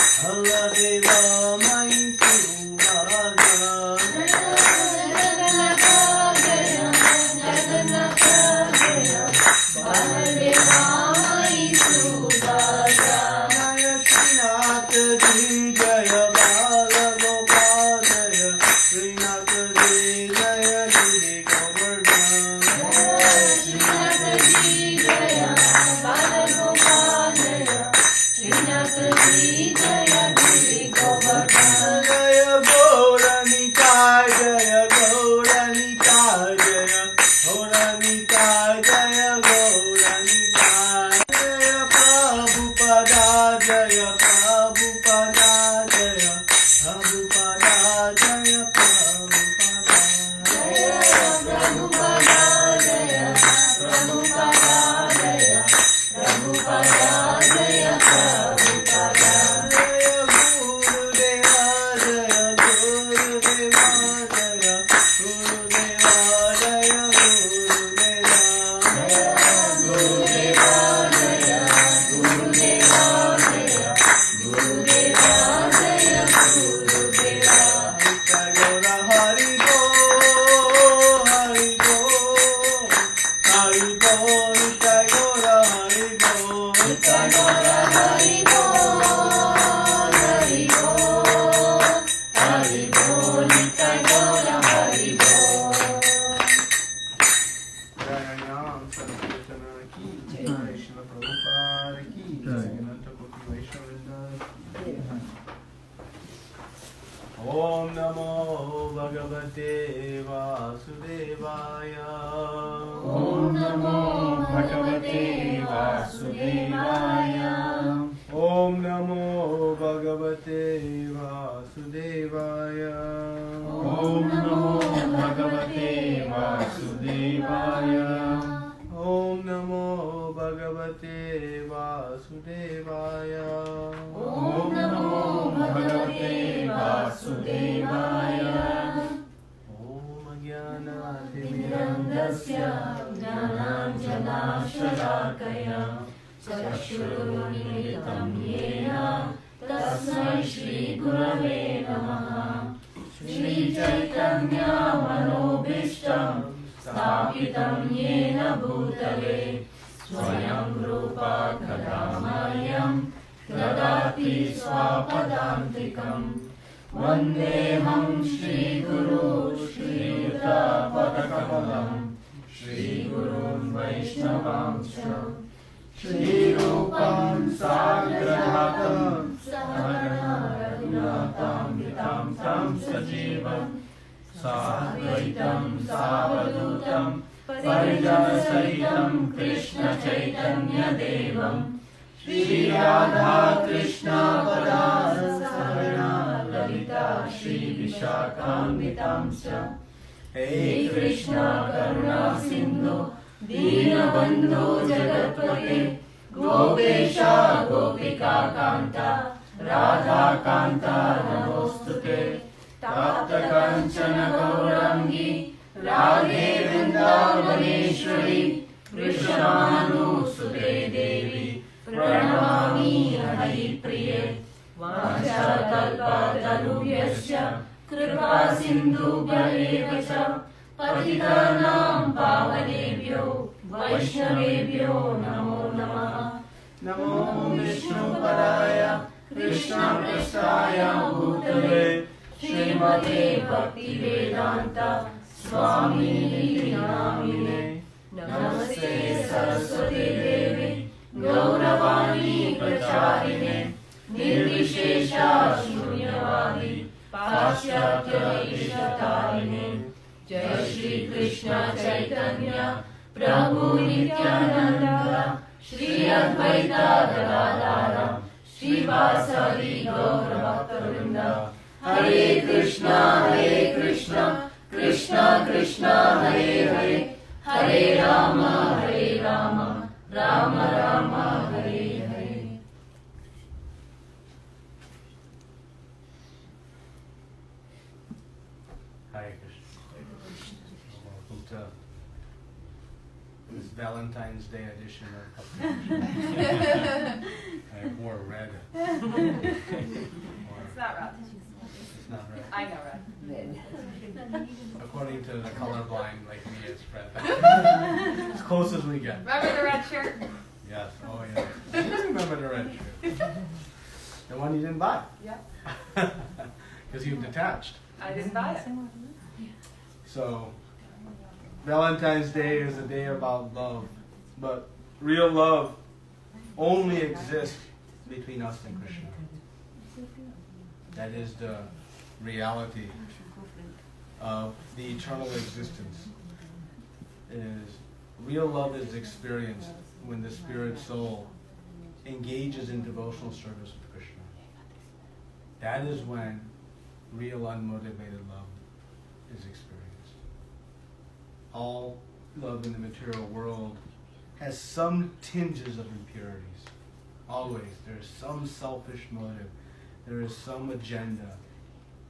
Haladeva Om Namo Bhagavate Vasudevaya. Om Namo Bhagavate Vasudevaya. Om Namo Bhagavate Vasudevaya. Om Namo Bhagavate Vasudevaya. Om Namo Bhagavate Vasudevaya. Om Namo Bhagavate Vasudevaya. Om Ajnanatim Mirandasya Jnananjana Shalakaya Chakshurunmilitam Yena Tasmai Shri Gurave Namaha. Shri Chaitanya Manobhishtam Sthapitam Yena Bhutale Swayam Rupa Kadamayam Dadati Swapadantikam. Vandeham Shri Guru Shri Yuta Padakamalam Shri Gurun Vaishnavam Shri Rupam Sagrahatam Sahana Raghunatam Vitam Tam Sajivam Sadvaitam Savadutam Parijanasahitam Kṛṣṇa Chaitanya Devam Shri Radha Kṛṣṇa Padāsa Sahana Lalita Shri Viṣakhānvitamsya. He Kṛṣṇa Karuna Sindhu Dīnabandhu Jagatpate Gopesha Gopika Kanta Radha Kanta Namostute. Tapta Kanchana Gaurangi Radhe Vrindavaneshwari Vrishabhanu Sude Devi Pranamami Hari Priye. Vacha Kalpa Tarubhyasya Kripa Sindhu Bharevacha Patitanam Pavanebhyo Vaishnavebhyo Namo Namaha. Namo Viṣṇu Padaya Kṛṣṇa Prasthaya Bhutale Śrīmate Bhaktivedanta Swami Namine. Namaste Saraswati Devi Gauravani Pracharine Nirvishesha Shunyavadi Paśyatya Ishtarine. Jai Shri Kṛṣṇa Chaitanya Prabhu Nityananda Shri Advaita Gadadhara Shri Vasari Gaura Bhakta. Hare Kṛṣṇa Hare Kṛṣṇa Kṛṣṇa Kṛṣṇa Hare Hare Hare Rama Hare Rama Rama Rama Hare Hare. Hare Krishna. Welcome to this Valentine's Day edition of I wore red. It's not red. It's not red. I know red. According to the colorblind like me, it's red. As close as we get. Remember the red shirt? Yes. Oh yeah. I remember the red shirt. The one you didn't buy. Yeah. Because you've detached. I didn't buy it. So, Valentine's Day is a day about love, but real love only exists between us and Kṛṣṇa. That is the reality of the eternal existence. Real love is experienced when the spirit soul engages in devotional service with Kṛṣṇa. That is when real unmotivated love is experienced. All love in the material world has some tinges of impurities. Always. There is some selfish motive. There is some agenda.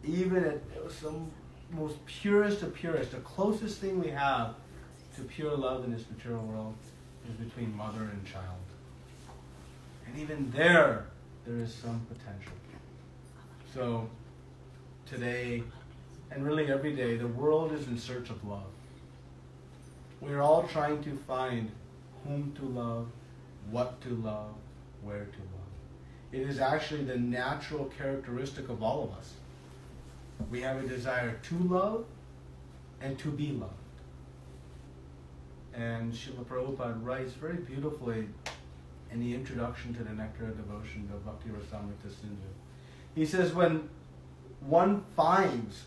Even at some most purest of purest, the closest thing we have to pure love in this material world is between mother and child. And even there is some potential. So, today, and really every day, the world is in search of love. We're all trying to find whom to love, what to love, where to love. It is actually the natural characteristic of all of us. We have a desire to love and to be loved. And Srila Prabhupada writes very beautifully in the introduction to the Nectar of Devotion, the Bhakti Rasamrita Sindhu. He says, when one finds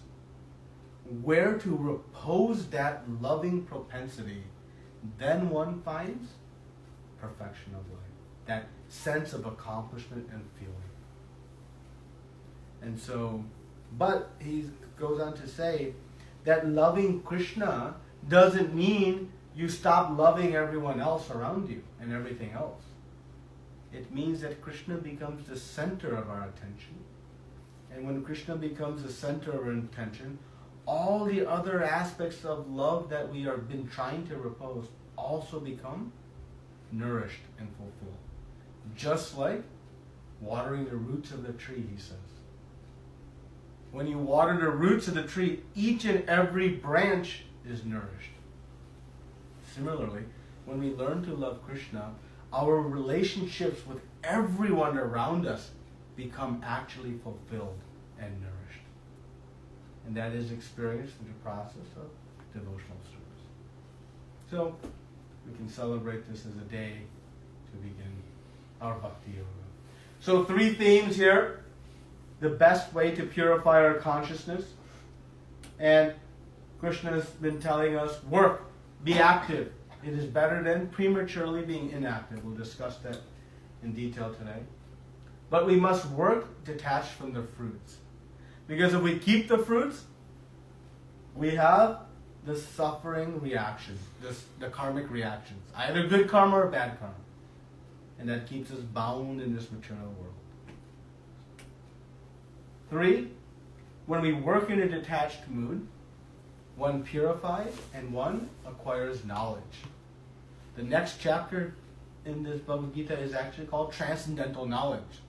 where to repose that loving propensity, then one finds perfection of life, that sense of accomplishment and feeling. And so, but he goes on to say that loving Kṛṣṇa doesn't mean you stop loving everyone else around you and everything else. It means that Kṛṣṇa becomes the center of our attention. And when Kṛṣṇa becomes the center of our attention, all the other aspects of love that we have been trying to repose also become nourished and fulfilled. Just like watering the roots of the tree, he says. When you water the roots of the tree, each and every branch is nourished. Similarly, when we learn to love Kṛṣṇa, our relationships with everyone around us become actually fulfilled and nourished. And that is experienced through the process of devotional service. So, we can celebrate this as a day to begin our bhakti yoga. So 3 themes here. The best way to purify our consciousness. And Kṛṣṇa has been telling us, work, be active. It is better than prematurely being inactive. We'll discuss that in detail today. But we must work detached from the fruits. Because if we keep the fruits, we have the suffering reaction, the karmic reactions. Either good karma or bad karma. And that keeps us bound in this material world. 3, when we work in a detached mood, one purifies and one acquires knowledge. The next chapter in this Bhagavad Gita is actually called transcendental knowledge.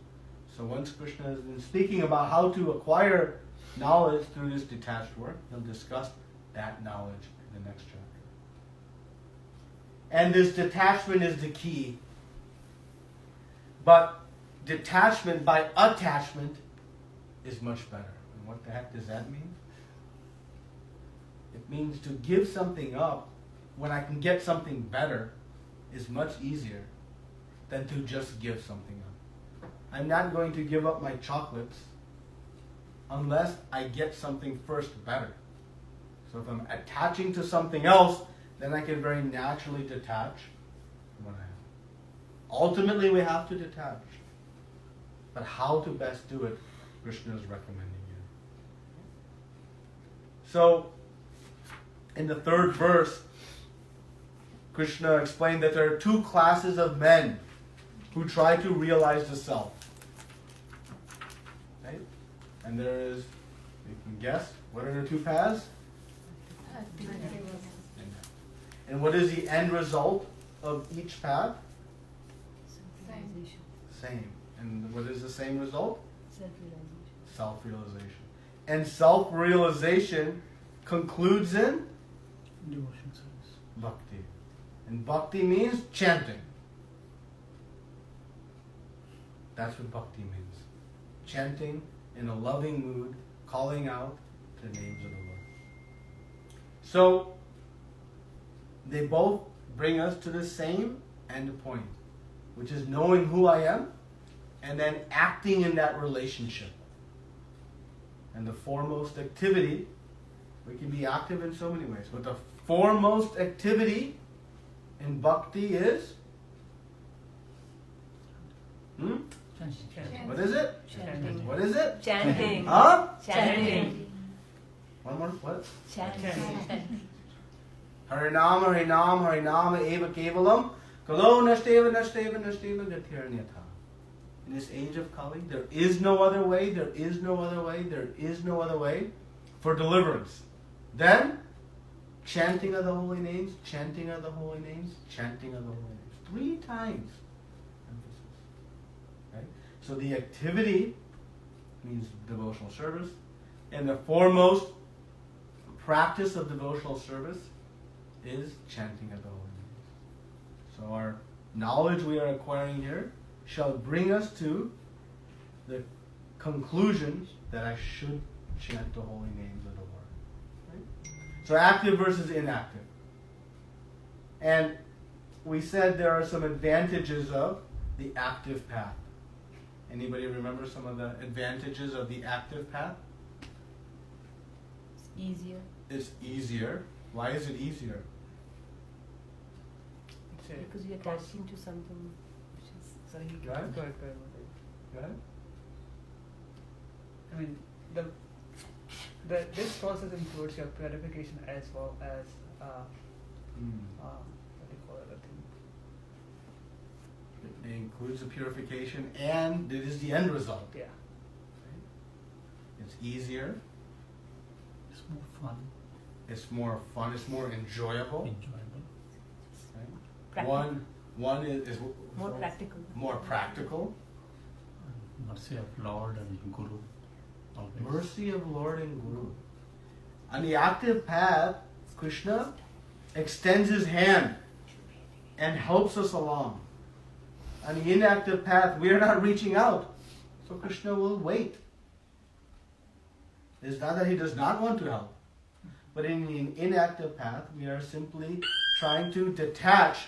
So once Kṛṣṇa has been speaking about how to acquire knowledge through this detached work, he'll discuss that knowledge in the next chapter. And this detachment is the key. But detachment by attachment is much better. And what the heck does that mean? It means to give something up when I can get something better is much easier than to just give something up. I'm not going to give up my chocolates unless I get something first better. So if I'm attaching to something else, then I can very naturally detach from what I have. Ultimately, we have to detach. But how to best do it, Kṛṣṇa is recommending here. So, in the 3rd verse, Kṛṣṇa explained that there are 2 classes of men who try to realize the self. Right? And there is, you can guess, what are the 2 paths? And what is the end result of each path? Same. Same. And what is the same result? Self-realization. Self-realization. And self-realization concludes in Devotion service. bhakti. And bhakti means chanting. That's what bhakti means. Chanting in a loving mood, calling out the names of the Lord. So, they both bring us to the same end point, which is knowing who I am and then acting in that relationship. And the foremost activity, we can be active in so many ways, but the foremost activity in bhakti is Chanting. what is it? Chanting. What is it? Chanting. Huh? Chanting. One more. What? Chanting. Harinam, Harinam, Harinam, Eva Kevalam, Kalo Nashteva, Nashteva, Nashteva, Gatirnyatha. In this age of Kali, there is no other way, there is no other way, there is no other way for deliverance. Then, chanting of the holy names, chanting of the holy names, chanting of the holy names. 3 times. Emphasis. Okay? So the activity means devotional service, and the foremost practice of devotional service is chanting of the holy names. So our knowledge we are acquiring here shall bring us to the conclusion that I should chant the holy names of the Lord. Right? So active versus inactive. And we said there are some advantages of the active path. Anybody remember some of the advantages of the active path? It's easier. It's easier. Why is it easier? Because you're attaching to something which is... Sorry, you Go ahead. Go ahead. Go ahead. I mean, this process includes your purification as well as what do you call it? It includes the purification and it is the end result. Yeah. It's easier. It's more fun. It's more fun. It's more enjoyable. Enjoyable. Right? One is more practical. More practical. Mercy of Lord and Guru. Always. Mercy of Lord and Guru. On the active path, Kṛṣṇa extends his hand and helps us along. On the inactive path, we are not reaching out. So Kṛṣṇa will wait. It's not that he does not want to help. But in the inactive path, we are simply trying to detach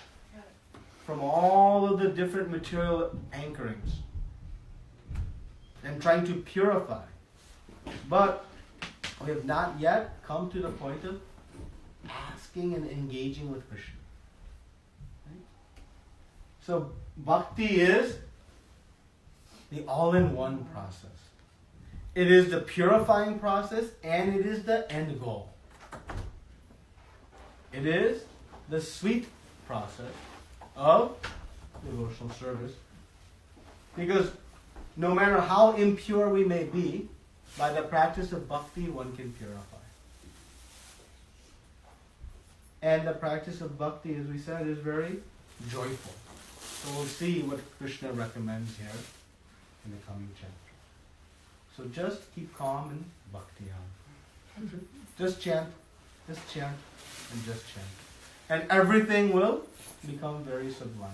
from all of the different material anchorings and trying to purify. But we have not yet come to the point of asking and engaging with Krishna. Right? So bhakti is the all-in-one process. It is the purifying process and it is the end goal. It is the sweet process of devotional service. Because no matter how impure we may be, by the practice of bhakti, one can purify. And the practice of bhakti, as we said, is very joyful. So we'll see what Kṛṣṇa recommends here in the coming chapter. So just keep calm and bhakti on. Just chant, and just chant. And everything will become very sublime.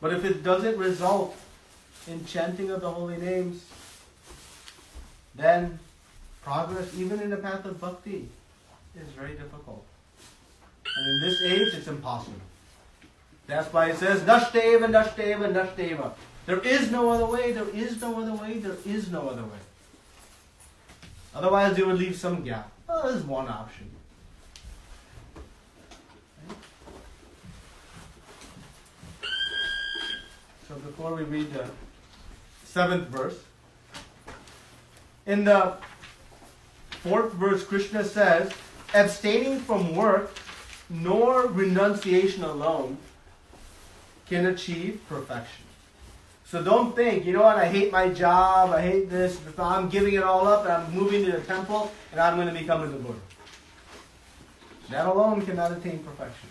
But if it doesn't result in chanting of the holy names, then progress, even in the path of bhakti, is very difficult. And in this age, it's impossible. That's why it says, Nashteva, Nashteva, Nashteva. There is no other way, there is no other way, there is no other way. Otherwise, they would leave some gap. Oh, there's one option. Okay? So before we read the 7th verse, in the 4th verse, Kṛṣṇa says, abstaining from work nor renunciation alone can achieve perfection. So don't think, you know what, I hate my job, I hate this, I'm giving it all up and I'm moving to the temple and I'm going to become a Buddha. That alone cannot attain perfection.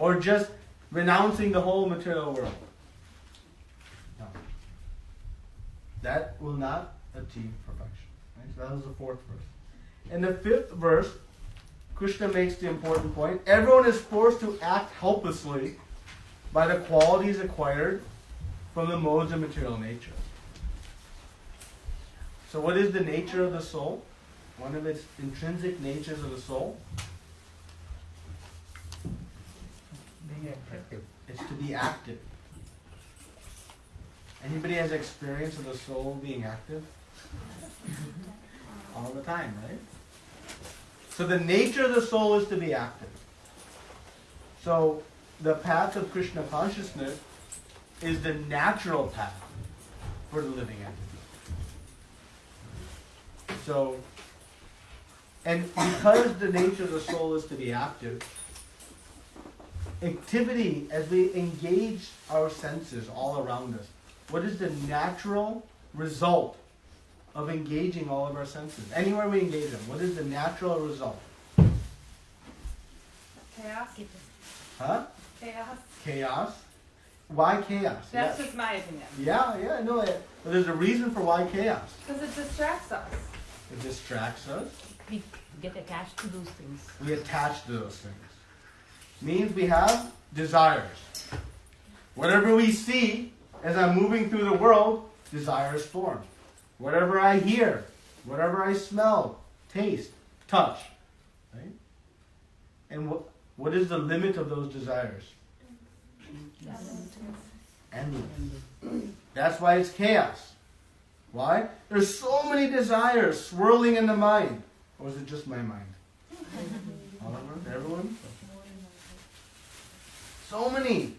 or just renouncing the whole material world. No. That will not achieve perfection. Right? So that was the fourth verse. In the fifth verse, Kṛṣṇa makes the important point. Everyone is forced to act helplessly by the qualities acquired from the modes of material nature. So what is the nature of the soul? One of its intrinsic natures of the soul? Being active. It's to be active. Anybody has experience of the soul being active? All the time, right? So the nature of the soul is to be active. So the path of Kṛṣṇa consciousness is the natural path for the living entity. So, and because the nature of the soul is to be active, activity, as we engage our senses all around us, what is the natural result of engaging all of our senses? Anywhere we engage them, what is the natural result? Chaos. Huh? Chaos. Chaos. Why chaos? That's Yes. just my opinion. Yeah, no. But there's a reason for why chaos. Because it distracts us. It distracts us. We get attached to those things. We attach to those things. Means we have desires. Whatever we see as I'm moving through the world, desires form. Whatever I hear, whatever I smell, taste, touch. Right? And what is the limit of those desires? Endless. That's why it's chaos. Why? There's so many desires swirling in the mind. Or is it just my mind? All of us? Everyone? So many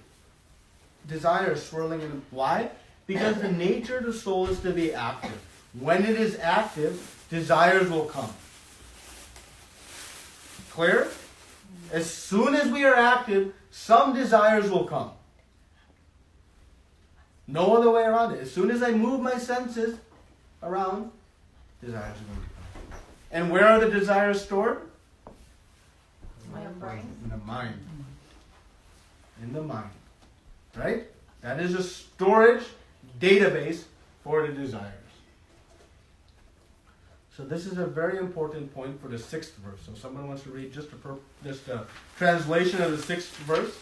desires swirling in the... Why? Because the nature of the soul is to be active. When it is active, desires will come. Clear? As soon as we are active, some desires will come. No other way around it. As soon as I move my senses around, desires are going to come. And where are the desires stored? My brain. In the mind. In the mind. Right? That is a storage database for the desires. So this is a very important point for the sixth verse. So someone wants to read just a translation of the sixth verse.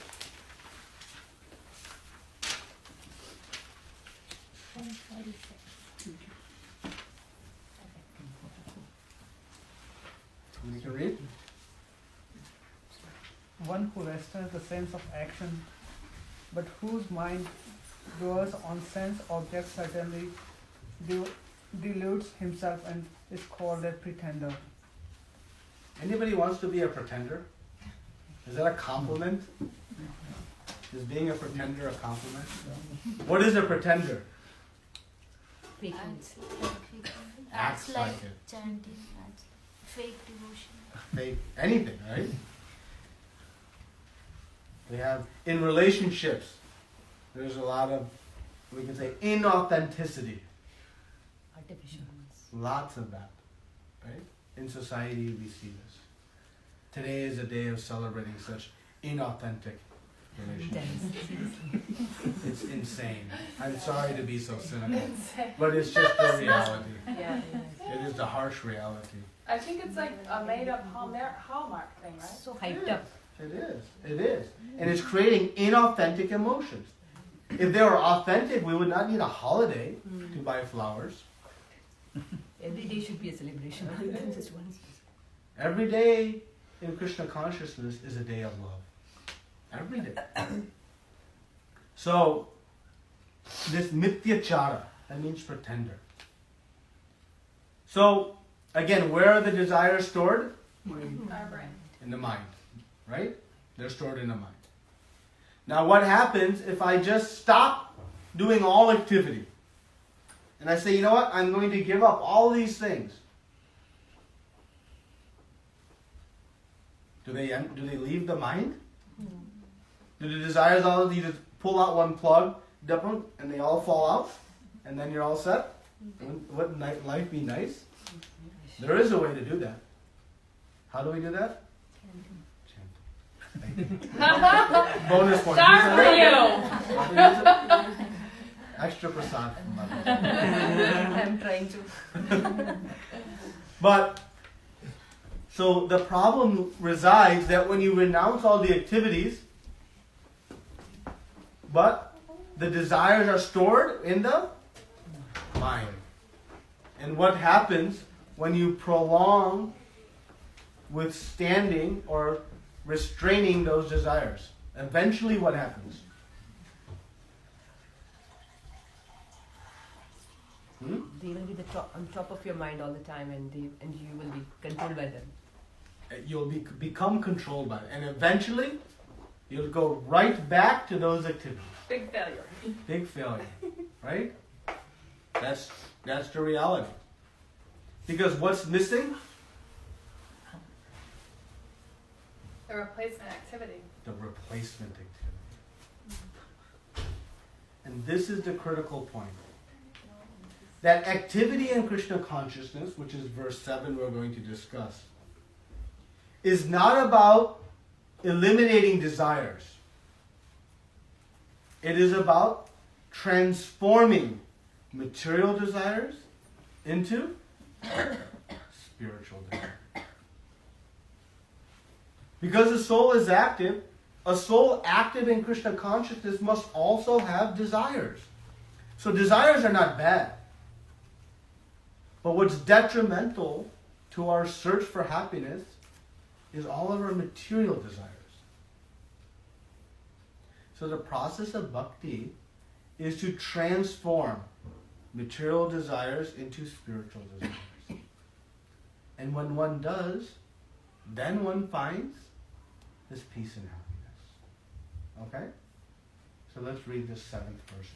You can read? One who restrains the sense of action, but whose mind dwells on sense objects certainly deludes himself and is called a pretender. Anybody wants to be a pretender? Is that a compliment? Is being a pretender a compliment? What is a pretender? Acts like it. Chanting, acts, fake devotion. Fake anything, right? We have in relationships, there's a lot of, we can say, inauthenticity. Artificialness. Lots of that, right? In society, we see this. Today is a day of celebrating such inauthentic relationships. It's insane. I'm sorry to be so cynical, but it's just the reality. Yeah. It is the harsh reality. I think it's like a made-up Hallmark thing, right? So hyped up. It is. It is. And it's creating inauthentic emotions. If they were authentic, we would not need a holiday to buy flowers. Every day should be a celebration. Just once. Every day in Kṛṣṇa consciousness is a day of love. Every day. So, this mityachara, that means pretender. So, again, where are the desires stored? Our brain. In the mind. Right? They're stored in the mind. Now what happens if I just stop doing all activity? And I say, you know what? I'm going to give up all these things. Do they leave the mind? Do the desires all, you just pull out one plug, and they all fall out? And then you're all set? Wouldn't life be nice? There is a way to do that. How do we do that? Thank you. Bonus point. Star for you. Extra prasad from Mother. I'm trying to. But, so the problem resides that when you renounce all the activities, but the desires are stored in the mind. And what happens when you prolong withstanding or restraining those desires? Eventually what happens? They will be on top of your mind all the time, and you will be controlled by them. You'll become controlled by it. And eventually, you'll go right back to those activities. Big failure. Big failure. Right? That's the reality. Because what's missing? The replacement activity. The replacement activity. And this is the critical point. That activity in Kṛṣṇa consciousness, which is verse 7 we're going to discuss, is not about eliminating desires. It is about transforming material desires into spiritual desires. Because the soul is active, a soul active in Kṛṣṇa consciousness must also have desires. So desires are not bad. But what's detrimental to our search for happiness is all of our material desires. So the process of bhakti is to transform material desires into spiritual desires. And when one does, then one finds this peace and happiness. Okay? So let's read this 7th verse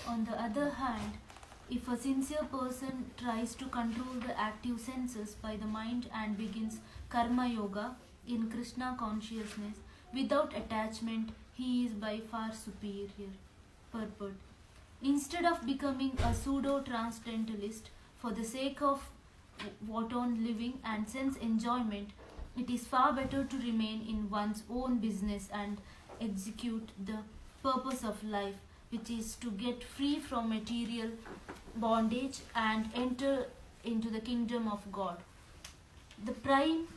now. On the other hand, if a sincere person tries to control the active senses by the mind and begins karma-yoga in Kṛṣṇa consciousness without attachment, he is by far superior. Purport. Instead of becoming a pseudo transcendentalist for the sake of wanton living and sense enjoyment, it is far better to remain in one's own business and execute the purpose of life, which is to get free from material bondage and enter into the kingdom of God. The prime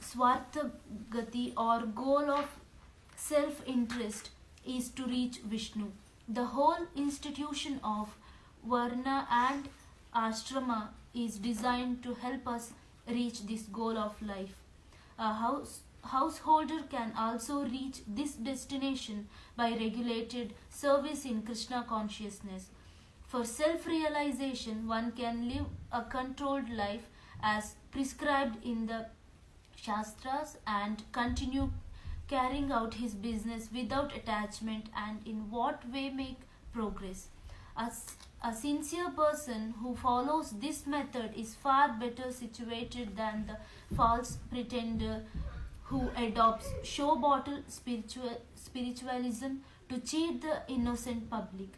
svārtha-gati or goal of self-interest is to reach Viṣṇu. The whole institution of varṇa and āśrama is designed to help us reach this goal of life. A householder can also reach this destination by regulated service in Kṛṣṇa consciousness. For self-realization, one can live a controlled life as prescribed in the śāstras and continue carrying out his business without attachment, and in what way make progress. A sincere person who follows this method is far better situated than the false pretender who adopts show bottle spiritualism to cheat the innocent public.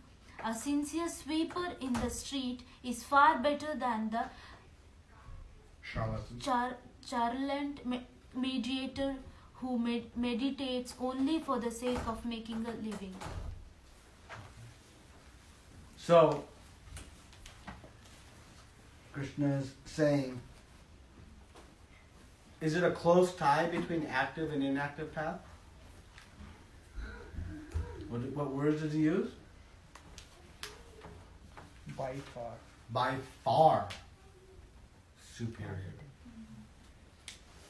A sincere sweeper in the street is far better than the charlatan meditator who meditates only for the sake of making a living. So, Kṛṣṇa is saying, is it a close tie between active and inactive path? What words does he use? By far. By far superior.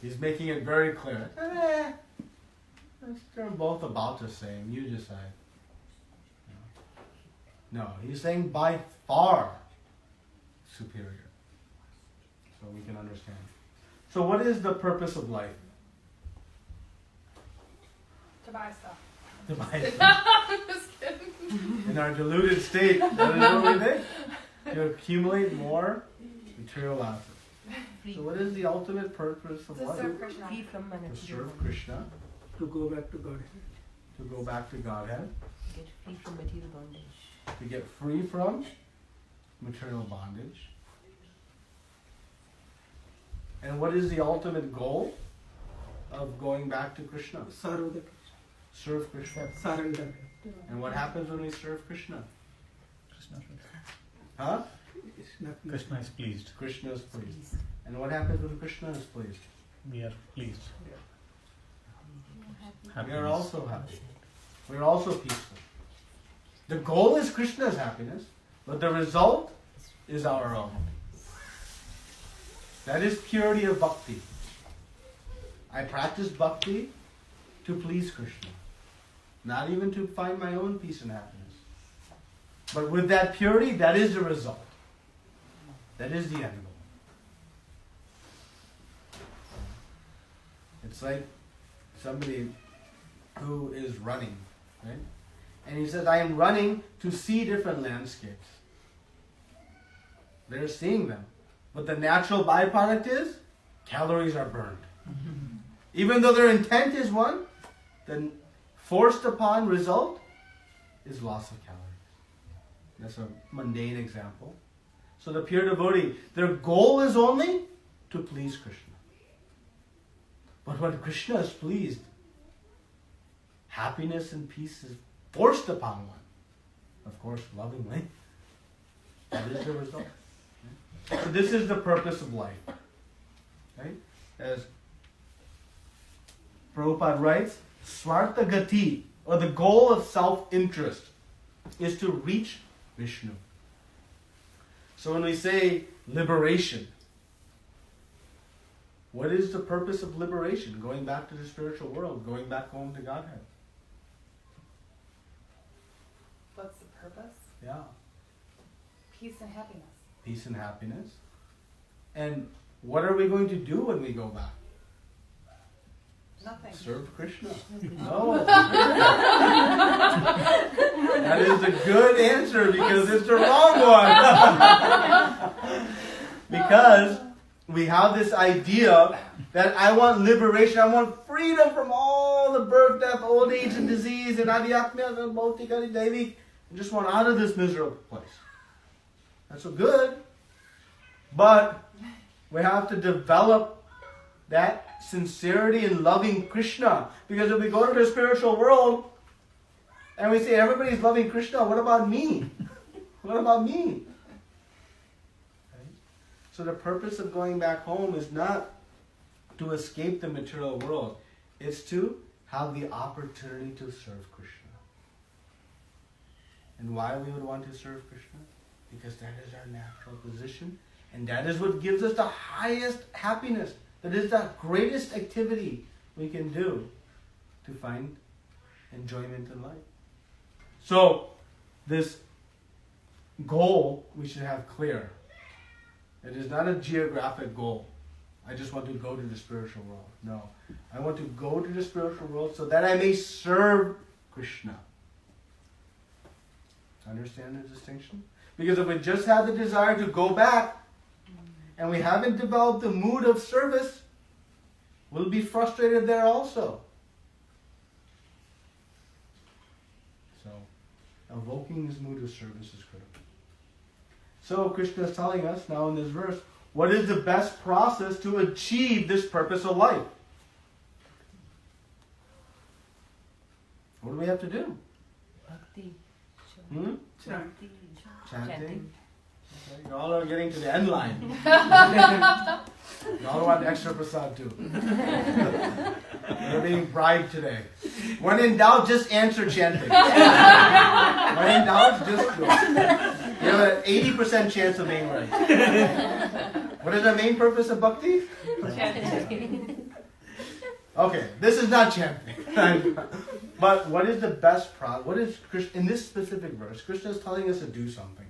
He's making it very clear. They're both about the same. You decide. No, he's saying by far superior. So we can understand. So what is the purpose of life? To buy stuff. To buy stuff. I'm just kidding. In our deluded state, that is what we think. To accumulate more material assets. So what is the ultimate purpose of To life? serve Kṛṣṇa. Free from To manasā. serve Kṛṣṇa, To go back to Godhead. to go back to Godhead, Get free from material bondage. to get free from material bondage. And what is the ultimate goal? of going back to Krishna? Serve Krishna. Surrender. And what happens when we serve Krishna? Krishna Huh? is pleased. Krishna is pleased. And what happens when Krishna is pleased? We are pleased. We are also happy. We are also peaceful. The goal is Krishna's happiness, but the result is our own. That is purity of bhakti. I practice bhakti to please Krishna, not even to find my own peace and happiness. But with that purity, that is the result. That is the end goal. It's like somebody who is running, right? And he says, I am running to see different landscapes. They're seeing them. But the natural byproduct is calories are burned. Even though their intent is one, the forced upon result is loss of calories. That's a mundane example. So the pure devotee, their goal is only to please Krishna. But when Krishna is pleased, happiness and peace is forced upon one. Of course, lovingly. That is the result. So this is the purpose of life. Right? As Prabhupada writes, svārtha-gati, or the goal of self-interest, is to reach Viṣṇu. So when we say liberation, what is the purpose of liberation? Going back to the spiritual world, going back home to Godhead. What's the purpose? Yeah. Peace and happiness. Peace and happiness. And what are we going to do when we go back? Nothing. Serve Krishna. No. That is a good answer because it's the wrong one. Because we have this idea that I want liberation, I want freedom from all the birth, death, old age, and disease, and adhyatmya, and bhautika, and daivik. I just want out of this miserable place. That's so good. But we have to develop that sincerity in loving Krishna. Because if we go to the spiritual world and we say everybody's loving Krishna, what about me? What about me? Right? So the purpose of going back home is not to escape the material world. It's to have the opportunity to serve Krishna. And why we would want to serve Krishna? Because that is our natural position. And that is what gives us the highest happiness. That is the greatest activity we can do to find enjoyment in life. So, this goal we should have clear. It is not a geographic goal. I just want to go to the spiritual world. No. I want to go to the spiritual world so that I may serve Krishna. Understand the distinction? Because if we just have the desire to go back, and we haven't developed the mood of service, we'll be frustrated there also. So, evoking this mood of service is critical. So, Krishna is telling us now in this verse, what is the best process to achieve this purpose of life? What do we have to do? Bhakti. Chanting. Okay, you all are getting to the end line. You all want extra prasad too. You're being bribed today. When in doubt, just answer chanting. When in doubt, just go. You have an 80% chance of being right. What is the main purpose of bhakti? Chanting. Okay, this is not chanting. But what is the best what is Krishna, in this specific verse, Krishna is telling us to do something.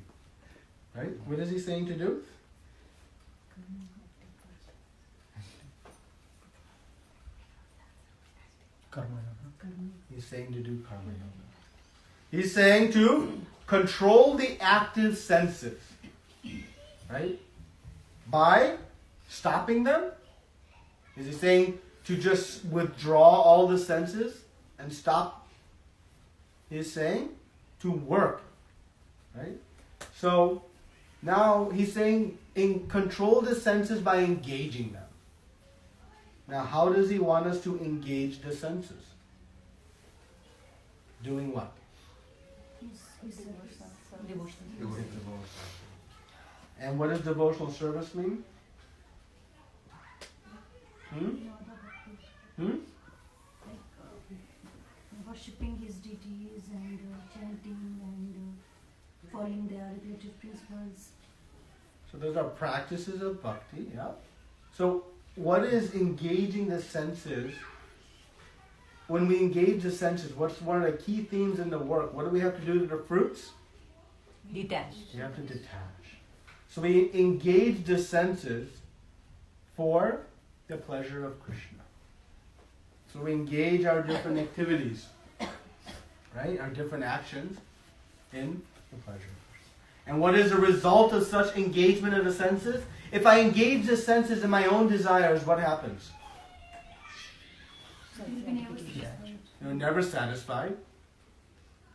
Right? What is he saying to do? Karma-yogam. He's saying to do karma-yogam. He's saying to control the active senses. Right? By stopping them? Is he saying to just withdraw all the senses and stop? He's saying to work. Right? So, now he's saying control the senses by engaging them. Now, how does he want us to engage the senses? Doing what? Devotional. And what does devotional service mean? Worshipping his deities and chanting and following their regulative principles. So those are practices of bhakti, yeah. So what is engaging the senses? When we engage the senses, what's one of the key themes in the work? What do we have to do to the fruits? Detached. You have to detach. So we engage the senses for the pleasure of Kṛṣṇa. So we engage our different activities, right? Our different actions in the pleasure of Kṛṣṇa. And what is the result of such engagement of the senses? If I engage the senses in my own desires, what happens? You're never satisfied.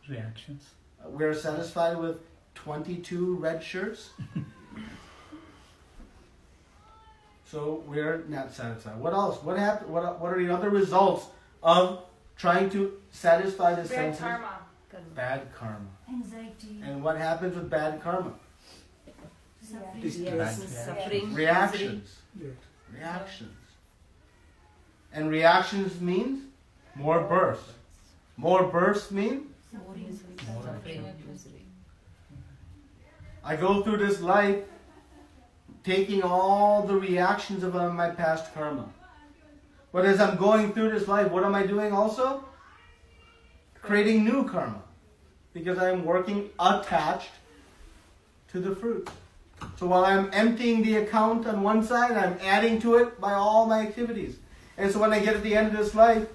Reactions. We're satisfied with 22 red shirts. So we're not satisfied. What else? What happened? What are the other results of trying to satisfy the Bad senses? karma. Bad karma. Anxiety, And what happens with bad karma? suffering, Yes, suffering. Reactions. Reactions. And reactions means more births. More births mean More suffering and misery. I go through this life taking all the reactions of my past karma. But as I'm going through this life, what am I doing also? Creating new karma. Because I'm working attached to the fruit. So while I'm emptying the account on one side, I'm adding to it by all my activities. And so when I get at the end of this life,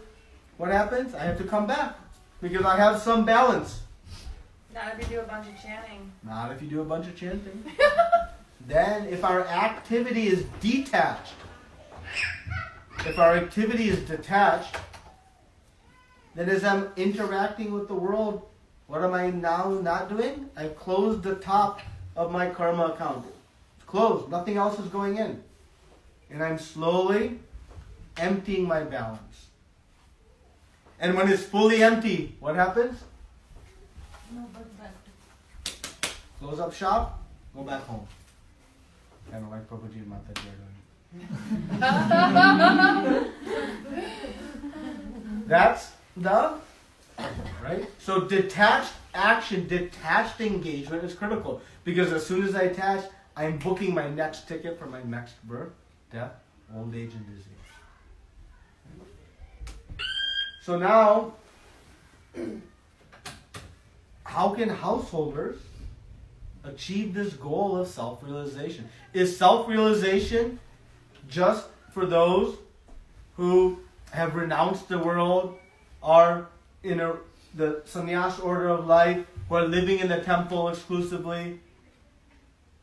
what happens? I have to come back. Because I have some balance. Not if you do a bunch of chanting. Not if you do a bunch of chanting. Then if our activity is detached, if our activity is detached, then as I'm interacting with the world, what am I now not doing? I've closed the top of my karma account. It's closed. Nothing else is going in. And I'm slowly emptying my balance. And when it's fully empty, what happens? no but back to Close up shop, go back home. Kind of like Prabhuji Mataji are doing. That's the, right? So detached action, detached engagement is critical. Because as soon as I attach, I'm booking my next ticket for my next birth, death, old age, and disease. So now, how can householders achieve this goal of self-realization? Is self-realization just for those who have renounced the world, are in the sannyas order of life, who are living in the temple exclusively,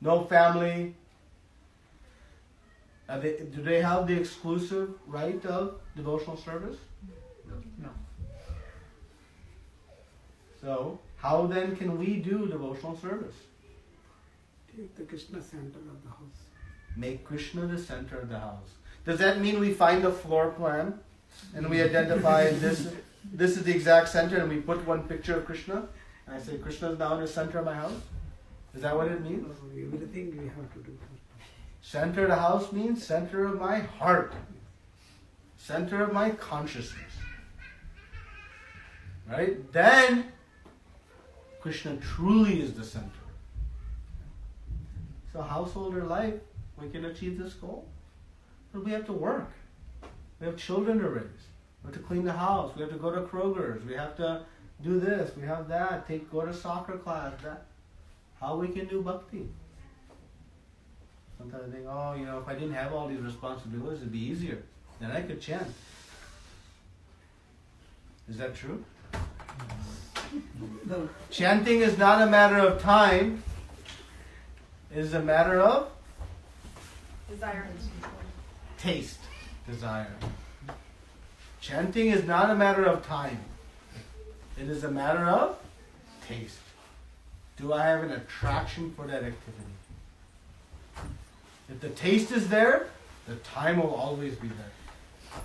no family? Do they have the exclusive right of devotional service? No. So, how then can we do devotional service? Take the Kṛṣṇa center of the house. Make Kṛṣṇa the center of the house. Does that mean we find a floor plan and we identify this is the exact center and we put one picture of Kṛṣṇa and I say Kṛṣṇa is now in the center of my house? Is that what it means? Everything we have to do. Center of the house means center of my heart. Center of my consciousness. Right? Then Kṛṣṇa truly is the center. So householder life, we can achieve this goal. But we have to work. We have children to raise. We have to clean the house. We have to go to Kroger's. We have to do this. We have that. Go to soccer class. That. How we can do bhakti? Sometimes I think, if I didn't have all these responsibilities, it'd be easier. Then I could chant. Is that true? No. Chanting is not a matter of time. It is a matter of Desire. taste, desire. Chanting is not a matter of time. It is a matter of taste. Do I have an attraction for that activity? If the taste is there, the time will always be there.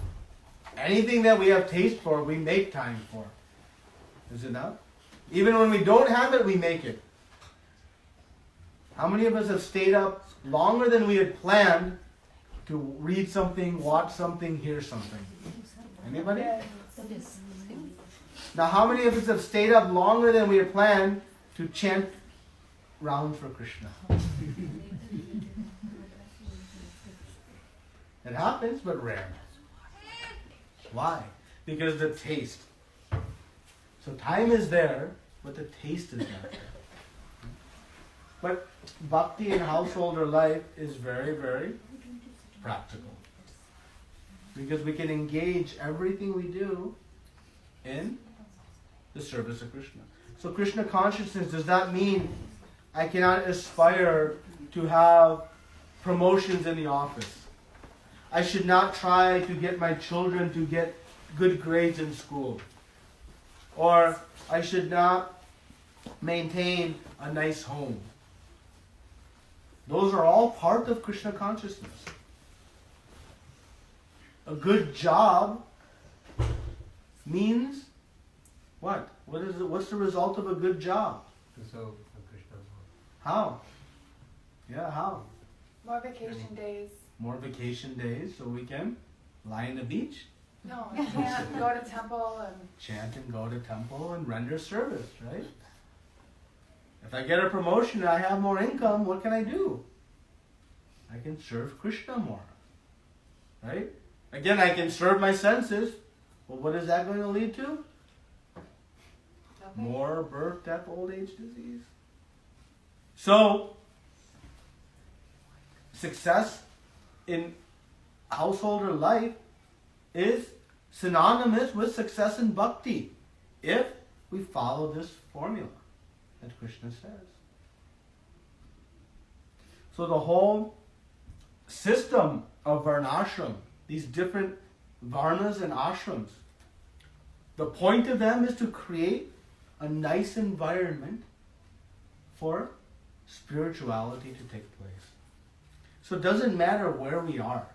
Anything that we have taste for, we make time for. Is it not? Even when we don't have it, we make it. How many of us have stayed up longer than we had planned to read something, watch something, hear something? Anybody? Now, how many of us have stayed up longer than we had planned to chant rounds for Kṛṣṇa? It happens, but rare. Why? Because the taste. So time is there, but the taste is not there. But bhakti in householder life is very, very practical. Because we can engage everything we do in the service of Kṛṣṇa. So Kṛṣṇa consciousness does not mean I cannot aspire to have promotions in the office. I should not try to get my children to get good grades in school. Or I should not maintain a nice home. Those are all part of Kṛṣṇa consciousness. A good job means what? What's the result of a good job? How? Yeah, how? More vacation days. More vacation days so we can lie on the beach, No, chant, go to temple and chant and go to temple and render service, right? If I get a promotion and I have more income, what can I do? I can serve Kṛṣṇa more, right? Again, I can serve my senses. Well, what is that going to lead to? More birth, death, old age, disease. So, success in householder life is synonymous with success in bhakti if we follow this formula that Kṛṣṇa says. So the whole system of varnashram, these different varnas and ashrams, the point of them is to create a nice environment for spirituality to take place. So it doesn't matter where we are.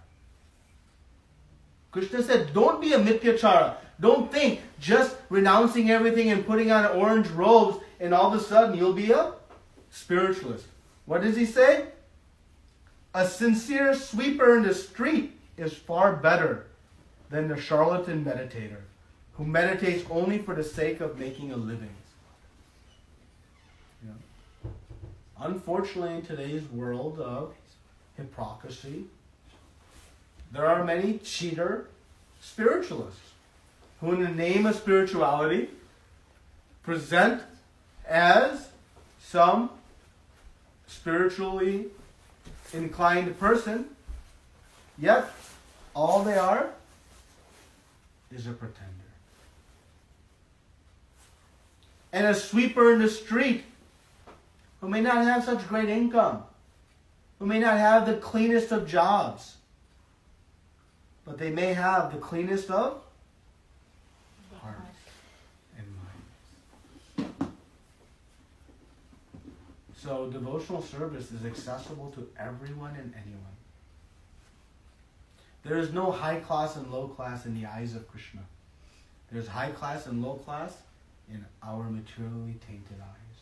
Kṛṣṇa said, don't be a mityachara. Don't think just renouncing everything and putting on orange robes and all of a sudden you'll be a spiritualist. What does he say? A sincere sweeper in the street is far better than the charlatan meditator who meditates only for the sake of making a living. You know? Unfortunately, in today's world of hypocrisy, there are many cheater spiritualists who, in the name of spirituality, present as some spiritually inclined person, yet all they are is a pretender. And a sweeper in the street who may not have such great income, who may not have the cleanest of jobs, but they may have the cleanest of hearts and minds. So devotional service is accessible to everyone and anyone. There is no high class and low class in the eyes of Kṛṣṇa. There's high class and low class in our materially tainted eyes.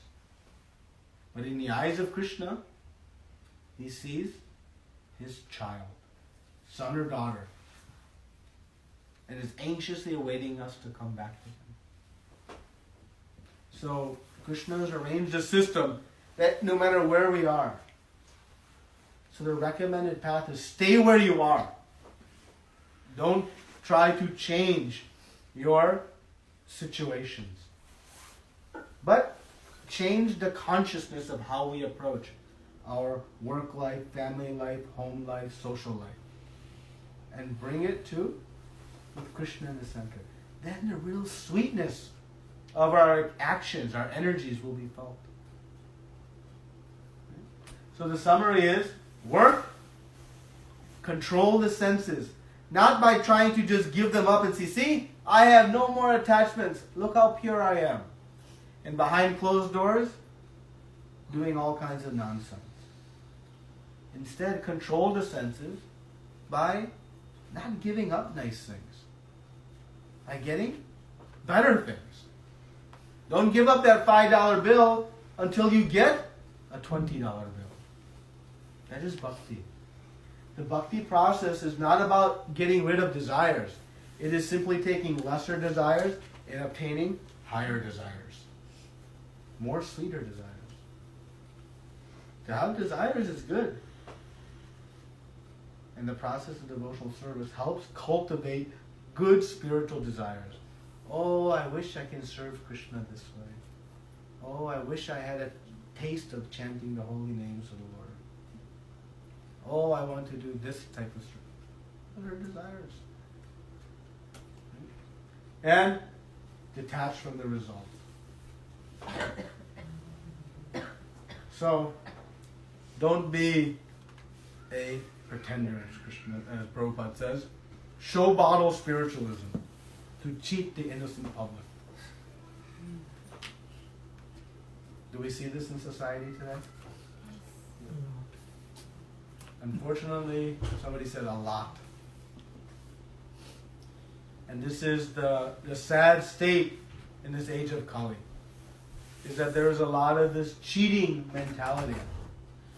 But in the eyes of Kṛṣṇa, he sees his child, son or daughter, and is anxiously awaiting us to come back to him. So Kṛṣṇa has arranged a system that no matter where we are, so the recommended path is stay where you are. Don't try to change your situations, but change the consciousness of how we approach our work life, family life, home life, social life, and bring it to with Kṛṣṇa in the center. Then the real sweetness of our actions, our energies will be felt. So the summary is, work, control the senses, not by trying to just give them up and see, I have no more attachments, look how pure I am. And behind closed doors, doing all kinds of nonsense. Instead, control the senses by not giving up nice things. by getting better things. Don't give up that $5 bill until you get a $20 bill. That is bhakti. The bhakti process is not about getting rid of desires. It is simply taking lesser desires and obtaining higher desires. More sweeter desires. To have desires is good. And the process of devotional service helps cultivate good spiritual desires. Oh, I wish I can serve Kṛṣṇa this way. Oh, I wish I had a taste of chanting the holy names of the Lord. Oh, I want to do this type of service. What are desires? And detach from the result. So, don't be a pretender, as Kṛṣṇa, as Prabhupada says. Show bottle spiritualism to cheat the innocent public. Do we see this in society today? Unfortunately, somebody said a lot. And this is the sad state in this age of Kali, is that there is a lot of this cheating mentality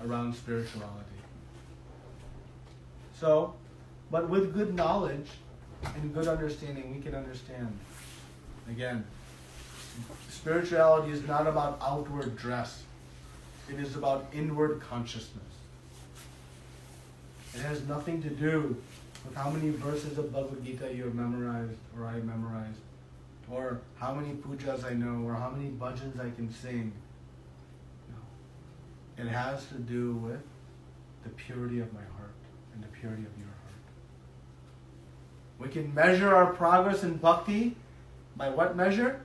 around spirituality. So, but with good knowledge and good understanding, we can understand. Again, spirituality is not about outward dress. It is about inward consciousness. It has nothing to do with how many verses of Bhagavad Gita you have memorized, or I memorized, or how many pujas I know, or how many bhajans I can sing. No. It has to do with the purity of my heart and the purity of your heart. We can measure our progress in bhakti by what measure?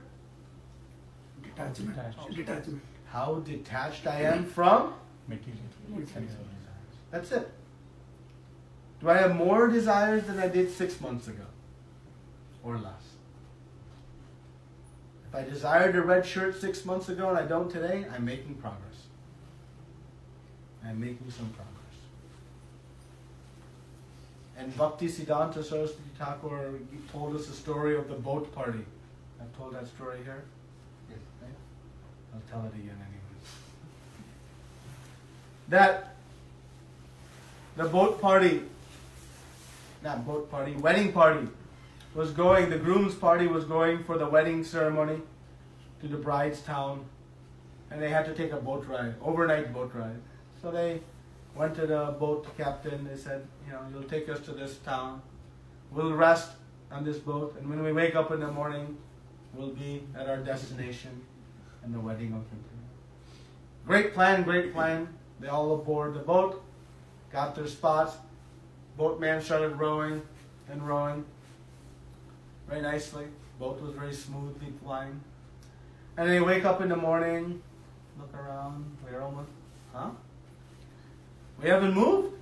Detachment. Detachment. How detached I am from Material. desires. That's it. Do I have more desires than I did 6 months ago? Or less? If I desired a red shirt 6 months ago and I don't today, I'm making progress. I'm making some progress. And Bhakti Siddhanta Saraswati Thakur told us the story of the boat party. I've told that story here? Yes. Right? I'll tell it again anyways. That the wedding party was going, the groom's party was going for the wedding ceremony to the bride's town, and they had to take a boat ride, overnight boat ride. So they went to the boat captain. They said, you'll take us to this town. We'll rest on this boat, and when we wake up in the morning, we'll be at our destination, and the wedding will continue. Great plan, great plan. They all aboard the boat, got their spots. Boatman started rowing and rowing very nicely. Boat was very smoothly flying. And they wake up in the morning, look around, we're almost, we haven't moved?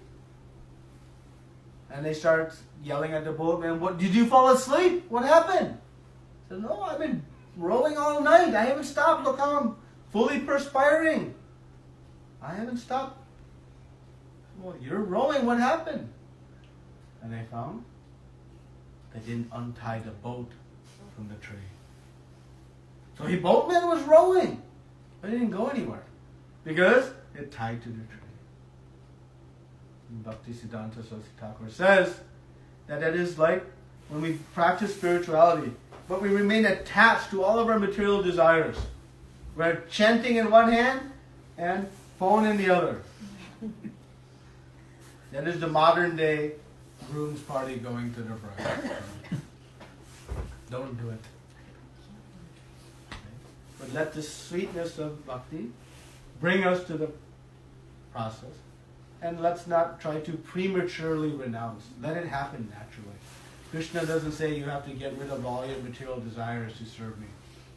And they start yelling at the boatman, "What, did you fall asleep? What happened?" He said, "No, I've been rowing all night. I haven't stopped. Look how I'm fully perspiring. I haven't stopped." "Well, you're rowing. What happened?" And they found they didn't untie the boat from the tree. So the boatman was rowing, but it didn't go anywhere because it tied to the tree. And Bhakti Siddhanta Saraswati Thakur says that it is like when we practice spirituality, but we remain attached to all of our material desires. We're chanting in one hand and phone in the other. That is the modern day groom's party going to the bride. Don't do it. But let the sweetness of bhakti bring us to the process. And let's not try to prematurely renounce. Let it happen naturally. Kṛṣṇa doesn't say you have to get rid of all your material desires to serve me.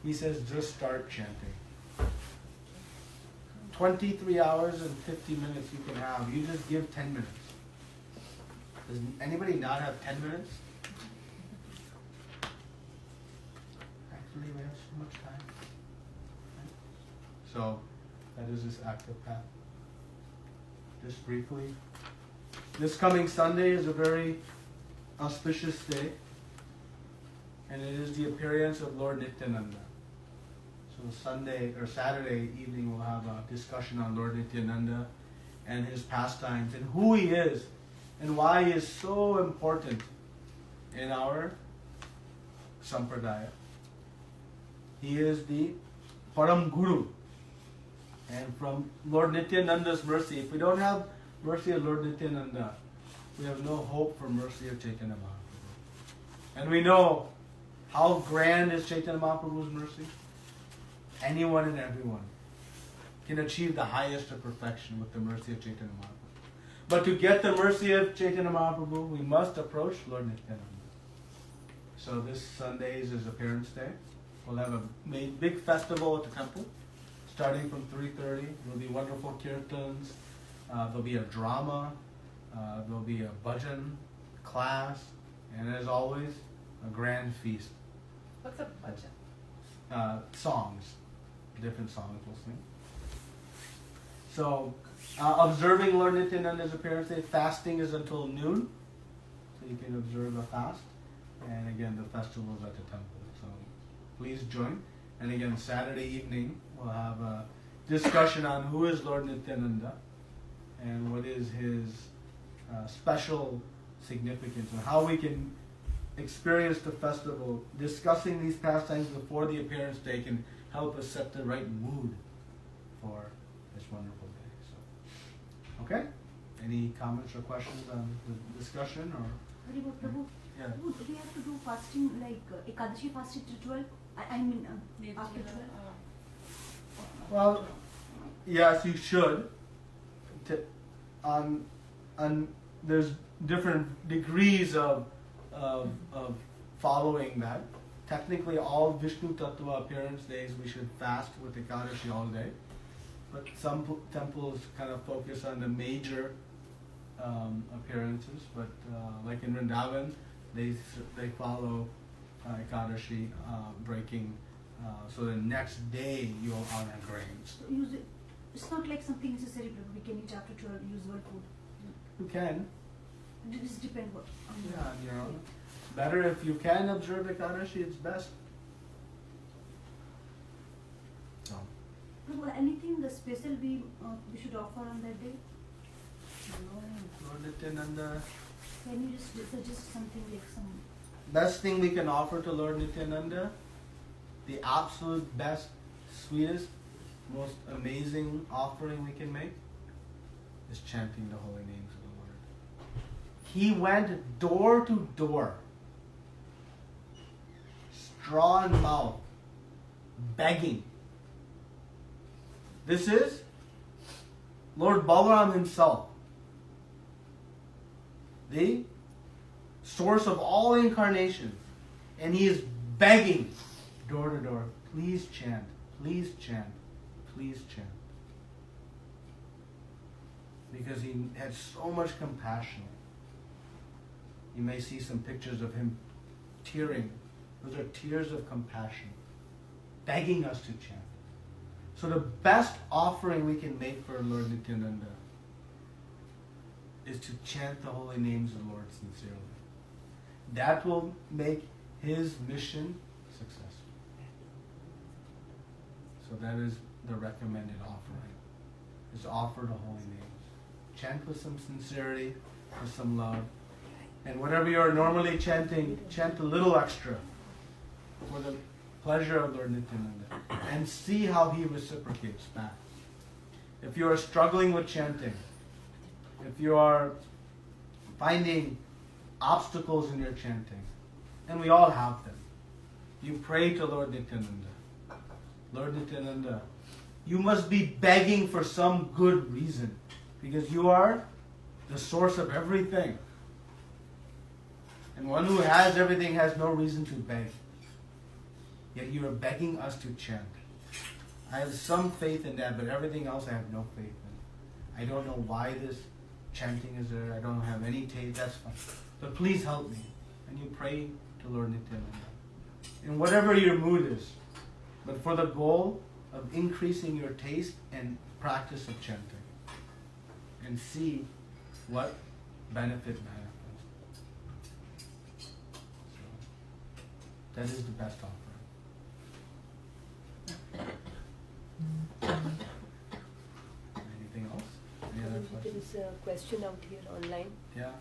He says just start chanting. 23 hours and 50 minutes you can have. You just give 10 minutes. Does anybody not have 10 minutes? Actually, we have so much time. So, that is this active path. Just briefly, this coming Sunday is a very auspicious day. and it is the appearance of Lord Nityananda. So Sunday or Saturday evening we'll have a discussion on Lord Nityananda and his pastimes and who he is and why he is so important in our sampradaya. He is the Param Guru. And from Lord Nityananda's mercy, if we don't have mercy of Lord Nityananda, we have no hope for mercy of Chaitanya Mahaprabhu. And we know how grand is Chaitanya Mahaprabhu's mercy. Anyone and everyone can achieve the highest of perfection with the mercy of Chaitanya Mahaprabhu. But to get the mercy of Chaitanya Mahaprabhu, we must approach Lord Nityananda. So this Sunday is his appearance day. We'll have a big festival at the temple, starting from 3:30. There'll be wonderful kirtans. There'll be a drama. There'll be a bhajan class, and as always, a grand feast. What's a bhajan? Songs, different songs we'll sing. So, observing Lord Nityananda's appearance day, fasting is until noon, so you can observe a fast. And again, the festival is at the temple. So, please join. And again, Saturday evening, we'll have a discussion on who is Lord Nityananda and what is his special significance and how we can experience the festival. Discussing these pastimes before the appearance day can help us set the right mood for this wonderful day. So, okay? Any comments or questions on the discussion? Or Prabhu, yeah. do we have to do fasting like Ekadashi fasting till 12? I mean after 12? Well, yes, you should. There's different degrees of following that. Technically, all Viṣṇu Tattva appearance days we should fast with Ekadashi all day. But some temples kind of focus on the major appearances. But like in Vrindavan, they follow Ekadashi breaking. So the next day you'll honor grains. So it's not like something necessary, Prabhu. We can eat after 12, use whole food. You can. This depends what. Yeah, you know. Better if you can observe Ekadashi, it's best. So. Prabhu, anything the special we should offer on that day? Lord Nityananda. Can you just suggest something like some? Best thing we can offer to Lord Nityananda, the absolute best, sweetest, most amazing offering we can make is chanting the holy names of the Lord. He went door to door, straw in mouth, begging. This is Lord Balaram himself, the source of all incarnations, and he is begging door to door, please chant, please chant, please chant. Because he had so much compassion. You may see some pictures of him tearing. Those are tears of compassion, begging us to chant. So the best offering we can make for Lord Nityananda is to chant the holy names of the Lord sincerely. That will make his mission successful. So that is the recommended offering, is to offer the holy names. Chant with some sincerity, with some love. And whatever you are normally chanting, chant a little extra for the pleasure of Lord Nityananda. And see how he reciprocates back. If you are struggling with chanting, if you are finding obstacles in your chanting, and we all have them, you pray to Lord Nityananda. Lord Nityananda, you must be begging for some good reason, because you are the source of everything. And one who has everything has no reason to beg. Yet you are begging us to chant. I have some faith in that, but everything else I have no faith in. I don't know why this chanting is there. I don't have any taste. That's fine. But please help me. And you pray to Lord Nityananda. In whatever your mood is, but for the goal of increasing your taste and practice of chanting. And see what benefit manifests. That is the best offering. Anything else? Any other There questions? is a question out here online. Yeah.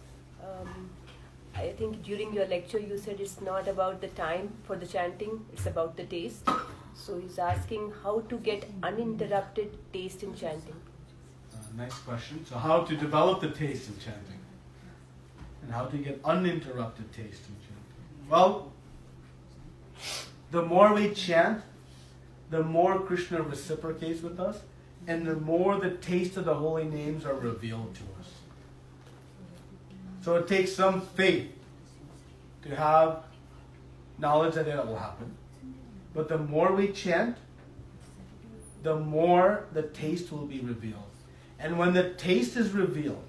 I think during your lecture you said it's not about the time for the chanting, it's about the taste. So he's asking how to get uninterrupted taste in chanting. Nice question. So how to develop the taste in chanting? And how to get uninterrupted taste in chanting? Well, the more we chant, the more Krishna reciprocates with us, and the more the taste of the holy names are revealed to us. So it takes some faith to have knowledge that it will happen. But the more we chant, the more the taste will be revealed. And when the taste is revealed,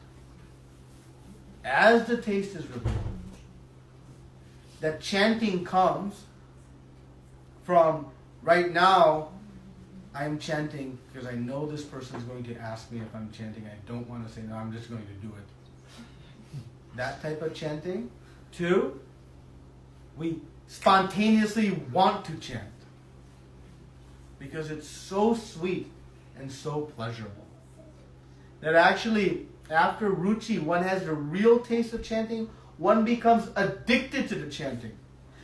as the taste is revealed, that chanting comes from, right now, I'm chanting because I know this person is going to ask me if I'm chanting. I don't want to say, no, I'm just going to do it. That type of chanting, to we spontaneously want to chant because it's so sweet and so pleasurable that actually after ruchi one has the real taste of chanting, one becomes addicted to the chanting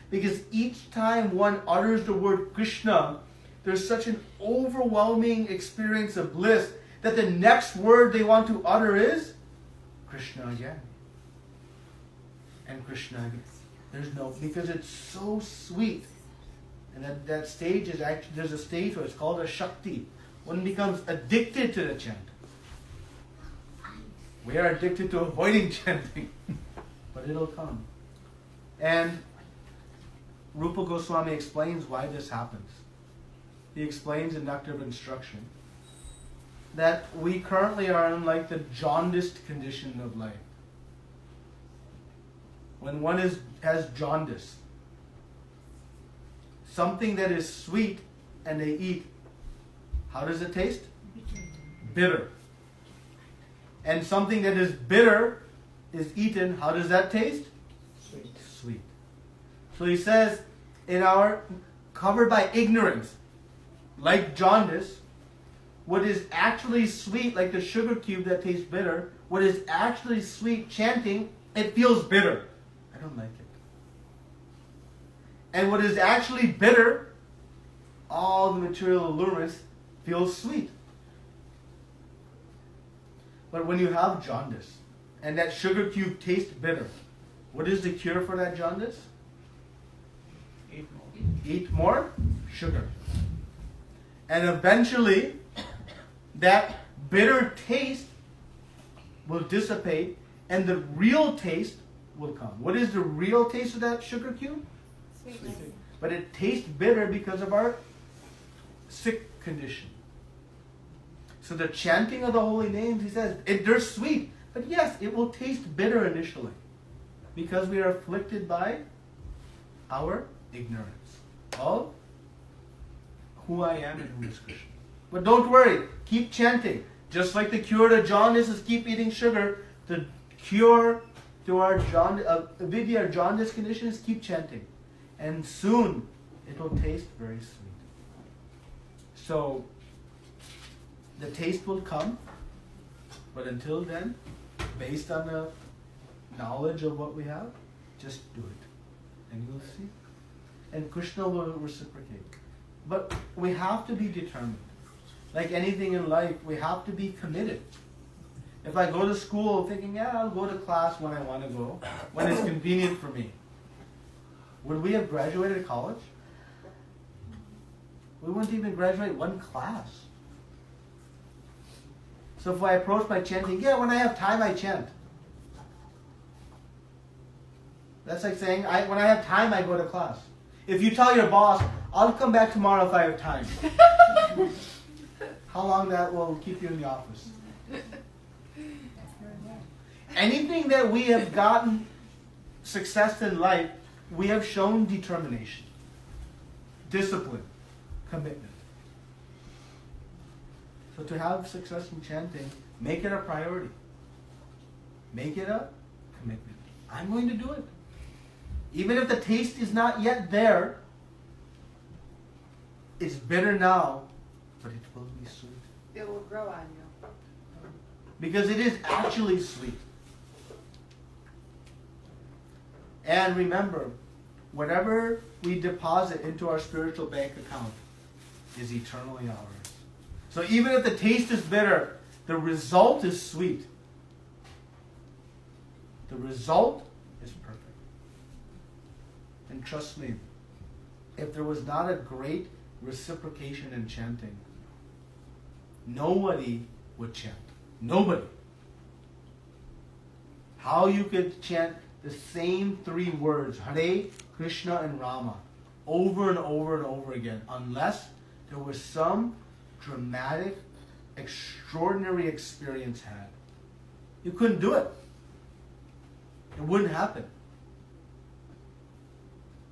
because each time one utters the word Krishna, there's such an overwhelming experience of bliss that the next word they want to utter is Krishna again. And Krishna again. Because it's so sweet. And that stage is actually, there's a stage where it's called a Shakti. One becomes addicted to the chanting. We are addicted to avoiding chanting. But it'll come. And Rupa Goswami explains why this happens. He explains in Nectar of Instruction that we currently are in like the jaundiced condition of life. When one has jaundice, something that is sweet and they eat, how does it taste? Bitter. And something that is bitter is eaten, how does that taste? Sweet. So he says, covered by ignorance, like jaundice, what is actually sweet, like the sugar cube that tastes bitter, what is actually sweet, chanting, it feels bitter. I don't like it. And what is actually bitter, all the material allurements, feels sweet. But when you have jaundice, and that sugar cube tastes bitter, what is the cure for that jaundice? Eat more sugar. And eventually, that bitter taste will dissipate and the real taste will come. What is the real taste of that sugar cube? Sweetness. But it tastes bitter because of our sick condition. So the chanting of the holy names, he says, they're sweet. But yes, it will taste bitter initially because we are afflicted by our ignorance of who I am and who is Krishna. But don't worry, keep chanting. Just like the cure to jaundice is keep eating sugar, the cure to our vidya, jaundice condition is keep chanting. And soon it will taste very sweet. So the taste will come, but until then, based on the knowledge of what we have, just do it. And you'll see. And Krishna will reciprocate. But we have to be determined. Like anything in life, we have to be committed. If I go to school thinking, I'll go to class when I want to go, when it's convenient for me, would we have graduated college? We wouldn't even graduate one class. So if I approach my chanting, when I have time I chant. That's like saying, when I have time I go to class. If you tell your boss, I'll come back tomorrow if I have time. How long that will keep you in the office? Anything that we have gotten success in life, we have shown determination, discipline, commitment. So to have success in chanting, make it a priority. Make it a commitment. I'm going to do it. Even if the taste is not yet there, it's bitter now, but it will be sweet. It will grow on you. Because it is actually sweet. And remember, whatever we deposit into our spiritual bank account is eternally ours. So even if the taste is bitter, the result is sweet. The result is perfect. And trust me, if there was not a great reciprocation in chanting, nobody would chant. Nobody. How you could chant the same 3 words, Hare, Krishna, and Rama, over and over and over again, unless there was some dramatic, extraordinary experience had. You couldn't do it. It wouldn't happen.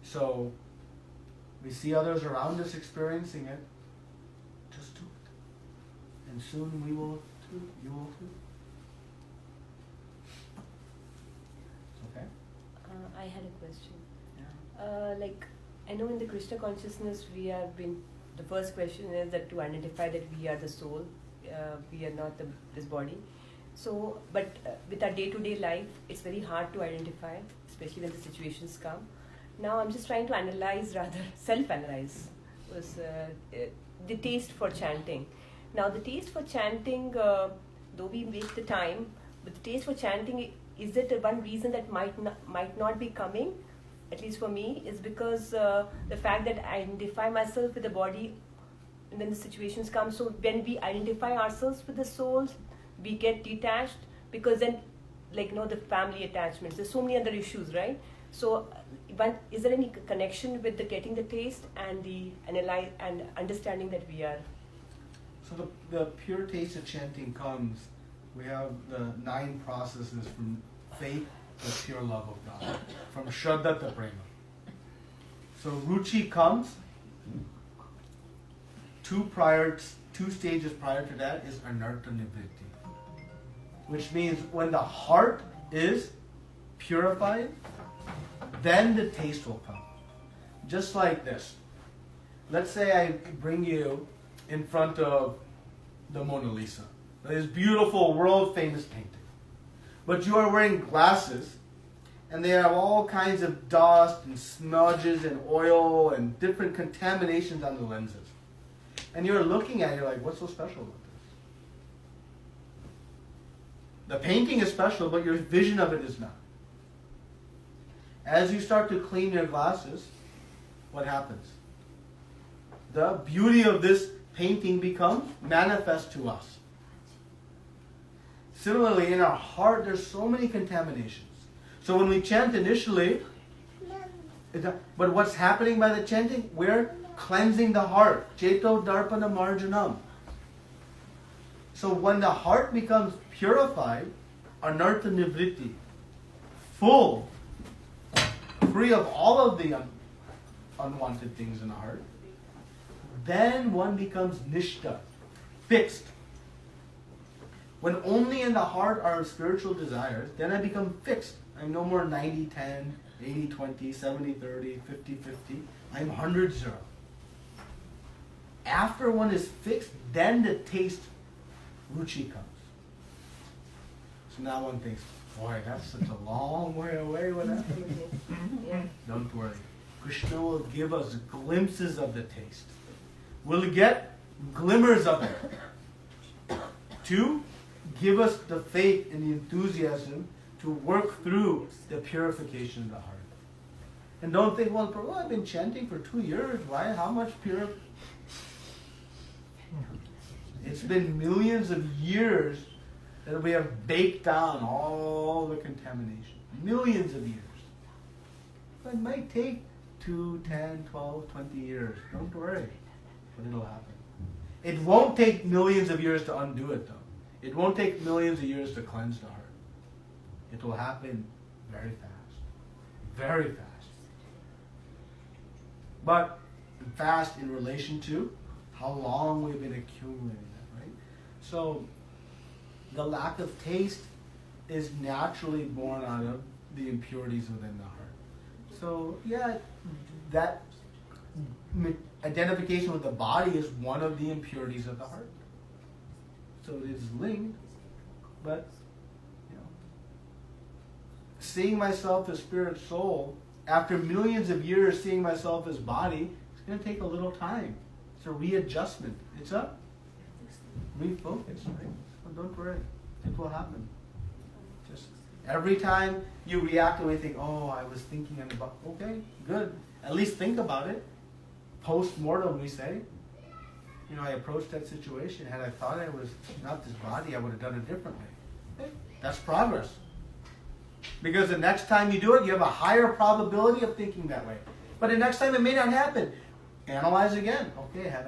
So, we see others around us experiencing it. Just do it. And soon we will too. You will too. Okay? I had a question. I know in the Krishna consciousness the first question is that to identify that we are the soul, we are not this body. So, but with our day-to-day life, it's very hard to identify, especially when the situations come. Now I'm just trying to analyze, rather self-analyze, was the taste for chanting. Now the taste for chanting, though we make the time, but the taste for chanting, is it one reason that might not be coming? At least for me, is because the fact that I identify myself with the body, and then the situations come. So when we identify ourselves with the souls, we get detached, because then, the family attachments. There's so many other issues, right? So, is there any connection with the getting the taste and the analyze and understanding that we are? So the pure taste of chanting comes. We have the 9 processes from faith to pure love of God, from shraddha to prema. So ruchi comes. 2 stages prior to that is anartha nivritti, which means when the heart is purified, then the taste will come. Just like this. Let's say I bring you in front of the Mona Lisa, this beautiful world-famous painting. But you are wearing glasses, and they have all kinds of dust and smudges and oil and different contaminations on the lenses. And you're looking at it like, what's so special about this? The painting is special, but your vision of it is not. As you start to clean your glasses, what happens? The beauty of this painting becomes manifest to us. Similarly, in our heart, there's so many contaminations. So when we chant initially, but what's happening by the chanting? We're cleansing the heart. Cheto darpana marjanam. So when the heart becomes purified, anartha nivritti, full, free of all of the unwanted things in the heart, then one becomes nishta, fixed. When only in the heart are spiritual desires, then I become fixed. I'm no more 90-10, 80-20, 70-30, 50-50. I'm 100-0. After one is fixed, then the taste, ruchi, comes. So now one thinks, boy, that's such a long way away. What happened? Yeah. Don't worry. Kṛṣṇa will give us glimpses of the taste. We'll get glimmers of it. To give us the faith and the enthusiasm to work through the purification of the heart. And don't think, well, I've been chanting for 2 years. Why? How much pure? It's been millions of years that we have baked down all the contamination. Millions of years. But it might take 2, 10, 12, 20 years. Don't worry. But it'll happen. It won't take millions of years to undo it, though. It won't take millions of years to cleanse the heart. It will happen very fast. Very fast. But fast in relation to how long we've been accumulating that, right? So the lack of taste is naturally born out of the impurities within the heart. So yeah, that identification with the body is one of the impurities of the heart. So it is linked, but seeing myself as spirit soul, after millions of years seeing myself as body, it's going to take a little time. It's a readjustment. It's a refocus, right? So don't worry. It will happen. Just every time you react to anything, oh, I was thinking about, okay, good. At least think about it. Post-mortem, we say. I approached that situation. Had I thought I was not this body, I would have done it differently. Okay? That's progress. Because the next time you do it, you have a higher probability of thinking that way. But the next time it may not happen. Analyze again. Okay, had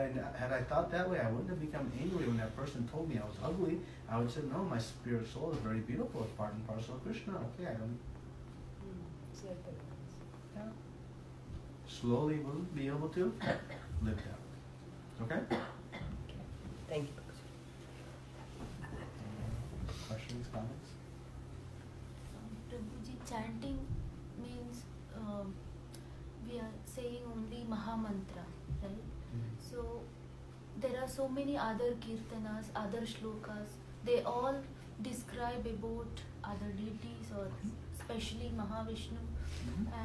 I thought that way, I wouldn't have become angry when that person told me I was ugly. I would say, no, my spirit soul is very beautiful. It's part and parcel of Kṛṣṇa. Okay, I don't. Yeah. Slowly we'll be able to live that. Okay? Thank you. Questions, comments? Prabhuji, chanting means we are saying only Mahamantra, right? So there are so many other kirtanas, other shlokas. They all describe about other deities or especially Mahavishnu.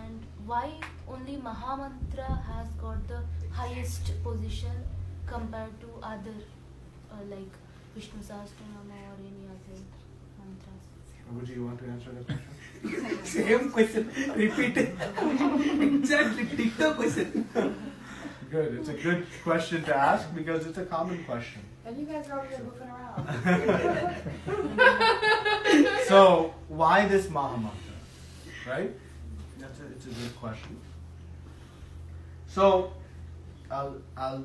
And why only Mahamantra has got the highest position compared to other like Viṣiṣyate or any other mantras? Would you want to answer that question? Same question, repeated. Exactly, ditto question. Good. It's a good question to ask because it's a common question. And you guys are over here goofing around. So, why this Mahamantra? Right? It's a good question. So, I'll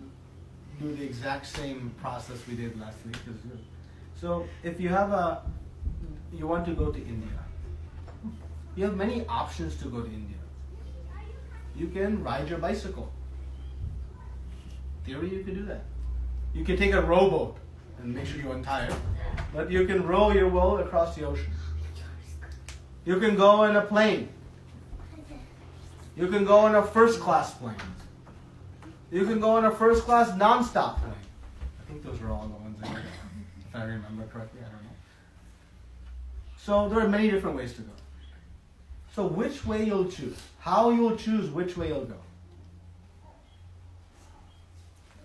do the exact same process we did last week. So, if you want to go to India, you have many options to go to India. You can ride your bicycle. In theory, you can do that. You can take a rowboat and make sure you untie it, but you can row your boat across the ocean. You can go in a plane. You can go in a first-class plane. You can go in a first-class non-stop plane. I think those are all the ones I did, if I remember correctly. I don't know. So there are many different ways to go. So which way you'll choose? How you'll choose which way you'll go?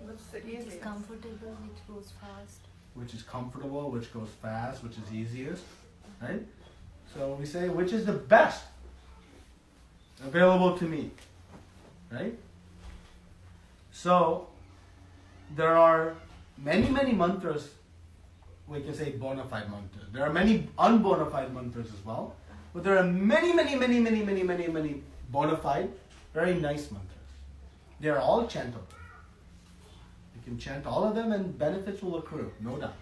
What's the Which is easiest? comfortable, which goes fast. Which is comfortable, which goes fast, which is easiest, right? So we say, which is the best available to me, right? So there are many, many mantras. We can say bona fide mantras. There are many unbona fide mantras as well, but there are many, many, many, many, many, many, many bona fide, very nice mantras. They are all chantable. You can chant all of them and benefits will accrue, no doubt.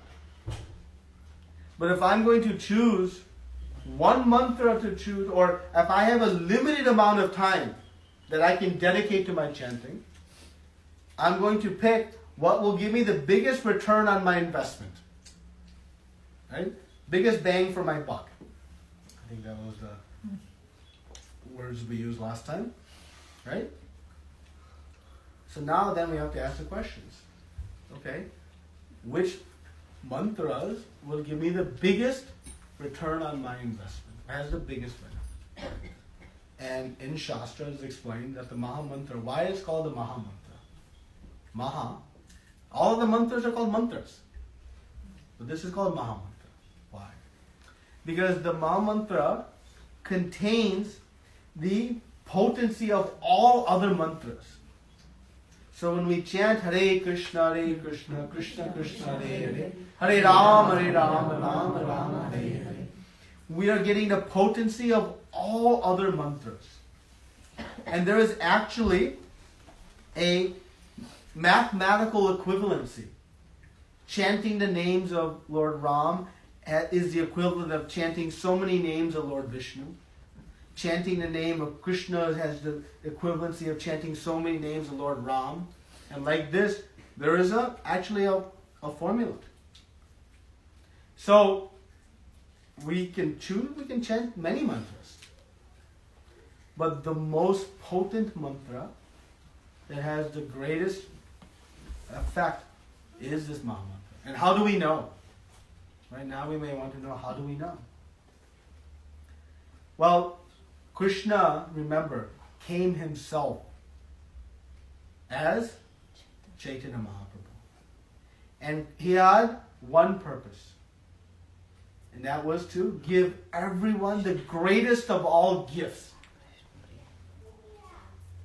But if I'm going to choose one mantra to choose, or if I have a limited amount of time that I can dedicate to my chanting, I'm going to pick what will give me the biggest return on my investment. Right? Biggest bang for my buck. I think that was the words we used last time. Right? So now then we have to ask the questions. Okay? Which mantras will give me the biggest return on my investment? Has the biggest return? And in Shastra is explained that the Maha Mantra, why it's called the Maha Mantra? Maha. All of the mantras are called mantras. But this is called Maha Mantra. Why? Because the Maha Mantra contains the potency of all other mantras. So when we chant Hare Kṛṣṇa, Kṛṣṇa Kṛṣṇa, Hare Hare, Hare Rama, Rama Rama, Hare Hare, we are getting the potency of all other mantras. And there is actually a mathematical equivalency. Chanting the names of Lord Ram is the equivalent of chanting so many names of Lord Viṣṇu. Chanting the name of Kṛṣṇa has the equivalency of chanting so many names of Lord Ram. And like this, there is actually a formula. So, we can chant many mantras. But the most potent mantra that has the greatest effect is this Mahamantra. And how do we know? Right now we may want to know, how do we know? Well, Kṛṣṇa, remember, came himself as Chaitanya Mahaprabhu. And he had one purpose. And that was to give everyone the greatest of all gifts.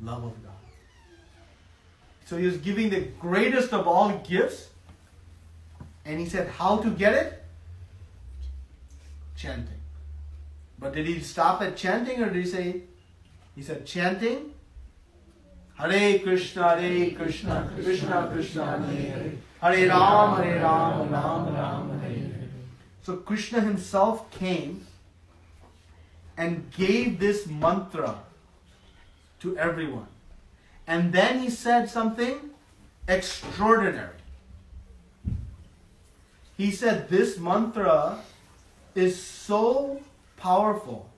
Love of God. So he was giving the greatest of all gifts. And he said, how to get it? Chanting. But did he stop at chanting, or did he say, he said chanting? Hare Krishna, Krishna Krishna, Hare Hare. Hare Ram, Ram Ram, Hare Hare. So Kṛṣṇa himself came and gave this mantra to everyone. And then he said something extraordinary. He said this mantra is so powerful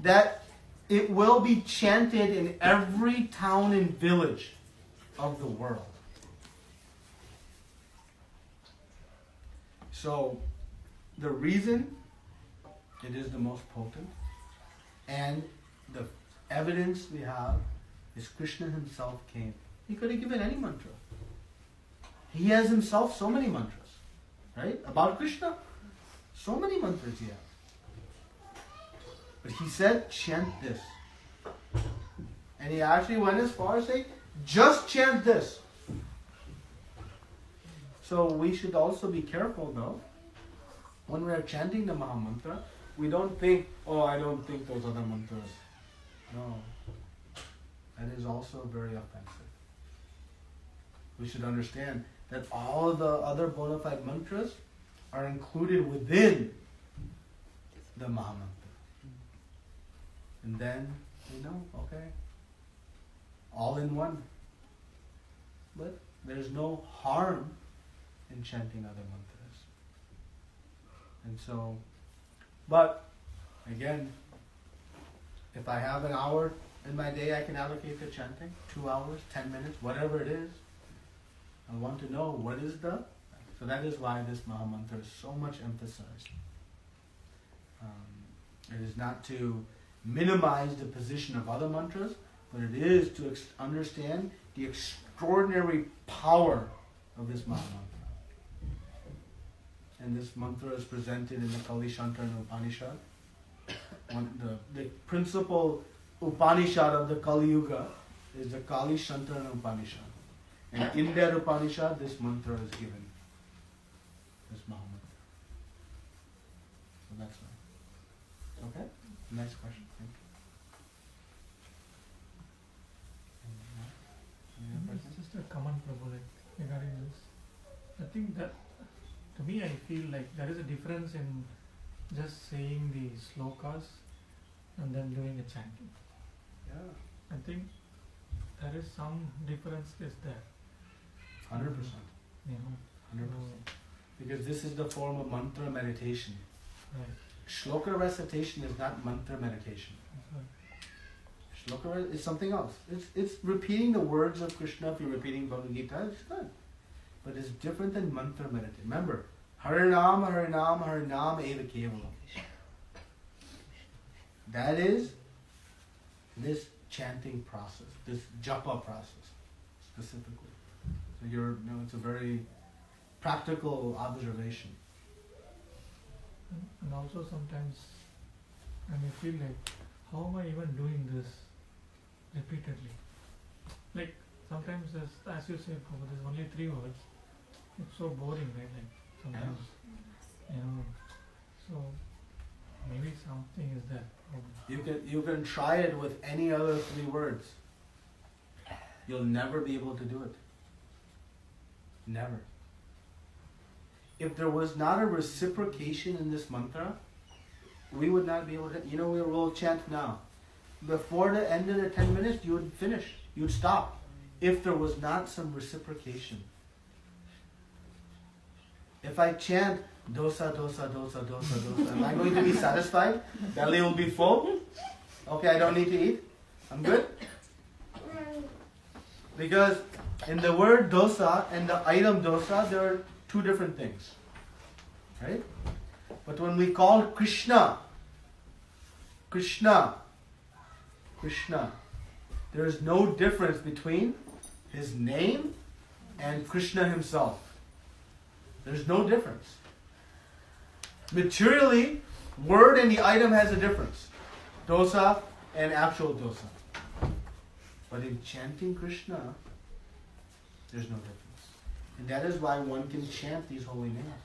that it will be chanted in every town and village of the world. So, the reason it is the most potent and the evidence we have is Kṛṣṇa himself came. He could have given any mantra. He has himself so many mantras, right? About Kṛṣṇa, so many mantras he has. But he said, chant this. And he actually went as far as saying, just chant this. So we should also be careful though, when we are chanting the Mahamantra, we don't think, oh, I don't think those other mantras. No. That is also very offensive. We should understand that all the other bona fide mantras are included within the Mahamantra. And then we know, okay, all in one. But there's no harm in chanting other mantras. And so, but again, if I have an hour in my day I can allocate to chanting, 2 hours, 10 minutes, whatever it is, I want to know what is the, so that is why this Mahamantra is so much emphasized. It is not to minimize the position of other mantras, but it is to understand the extraordinary power of this Mahamantra. And this mantra is presented in the Kali-Shantarana Upanishad. The principal Upanishad of the Kali Yuga is the Kali-Shantarana Upanishad. And in that Upanishad, this mantra is given. This Mahamantra. So that's right. Okay? Next question. Thank you. It's just a common problem regarding this. I think that, to me, I feel like there is a difference in just saying the slokas and then doing a chanting. Yeah. I think there is some difference is there. 100%. You know, 100%. Because this is the form of mantra meditation. right. Shloka recitation is not mantra meditation. Shloka is something else. It's repeating the words of Kṛṣṇa. If you're repeating Bhagavad Gita, it's good. But it's different than mantra meditation. Remember, Harinam, Harinam, Harinam eva kevalam. That is this chanting process, this japa process specifically. So it's a very practical observation. And also sometimes I may feel like, how am I even doing this repeatedly? Like sometimes as you say, there's only 3 words. It's so boring, right? Like sometimes, so maybe something is there. You can try it with any other 3 words. You'll never be able to do it. Never. If there was not a reciprocation in this mantra, we would not be able to, we will chant now. Before the end of the 10 minutes, you would finish. You would stop. If there was not some reciprocation. If I chant dosa, dosa, dosa, dosa, dosa, am I going to be satisfied? Belly will be full? Okay, I don't need to eat? I'm good? Because in the word dosa and the item dosa, there are two different things. Right? But when we call Kṛṣṇa, there is no difference between his name and Kṛṣṇa himself. There's no difference. Materially, word and the item has a difference. Dosa and actual dosa. But in chanting Kṛṣṇa, there's no difference. And that is why one can chant these holy names.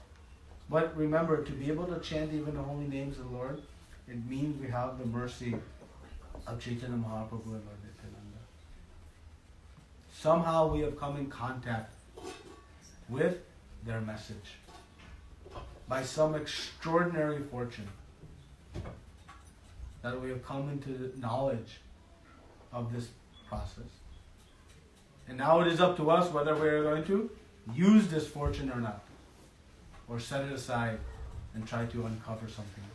But remember, to be able to chant even the holy names of the Lord, it means we have the mercy of Chaitanya Mahaprabhu and Lord Nityananda. Somehow we have come in contact with their message. By some extraordinary fortune, that we have come into knowledge of this process. And now it is up to us whether we are going to use this fortune or not, or set it aside and try to uncover something else.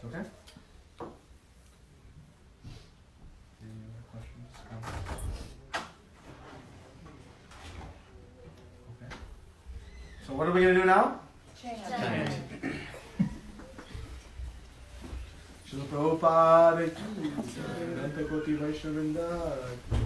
Okay? Any other questions? Okay. So what are we going to do now? Chant. Srila Prabhupada ki, Ganta Koti Vaishnavrinda ki.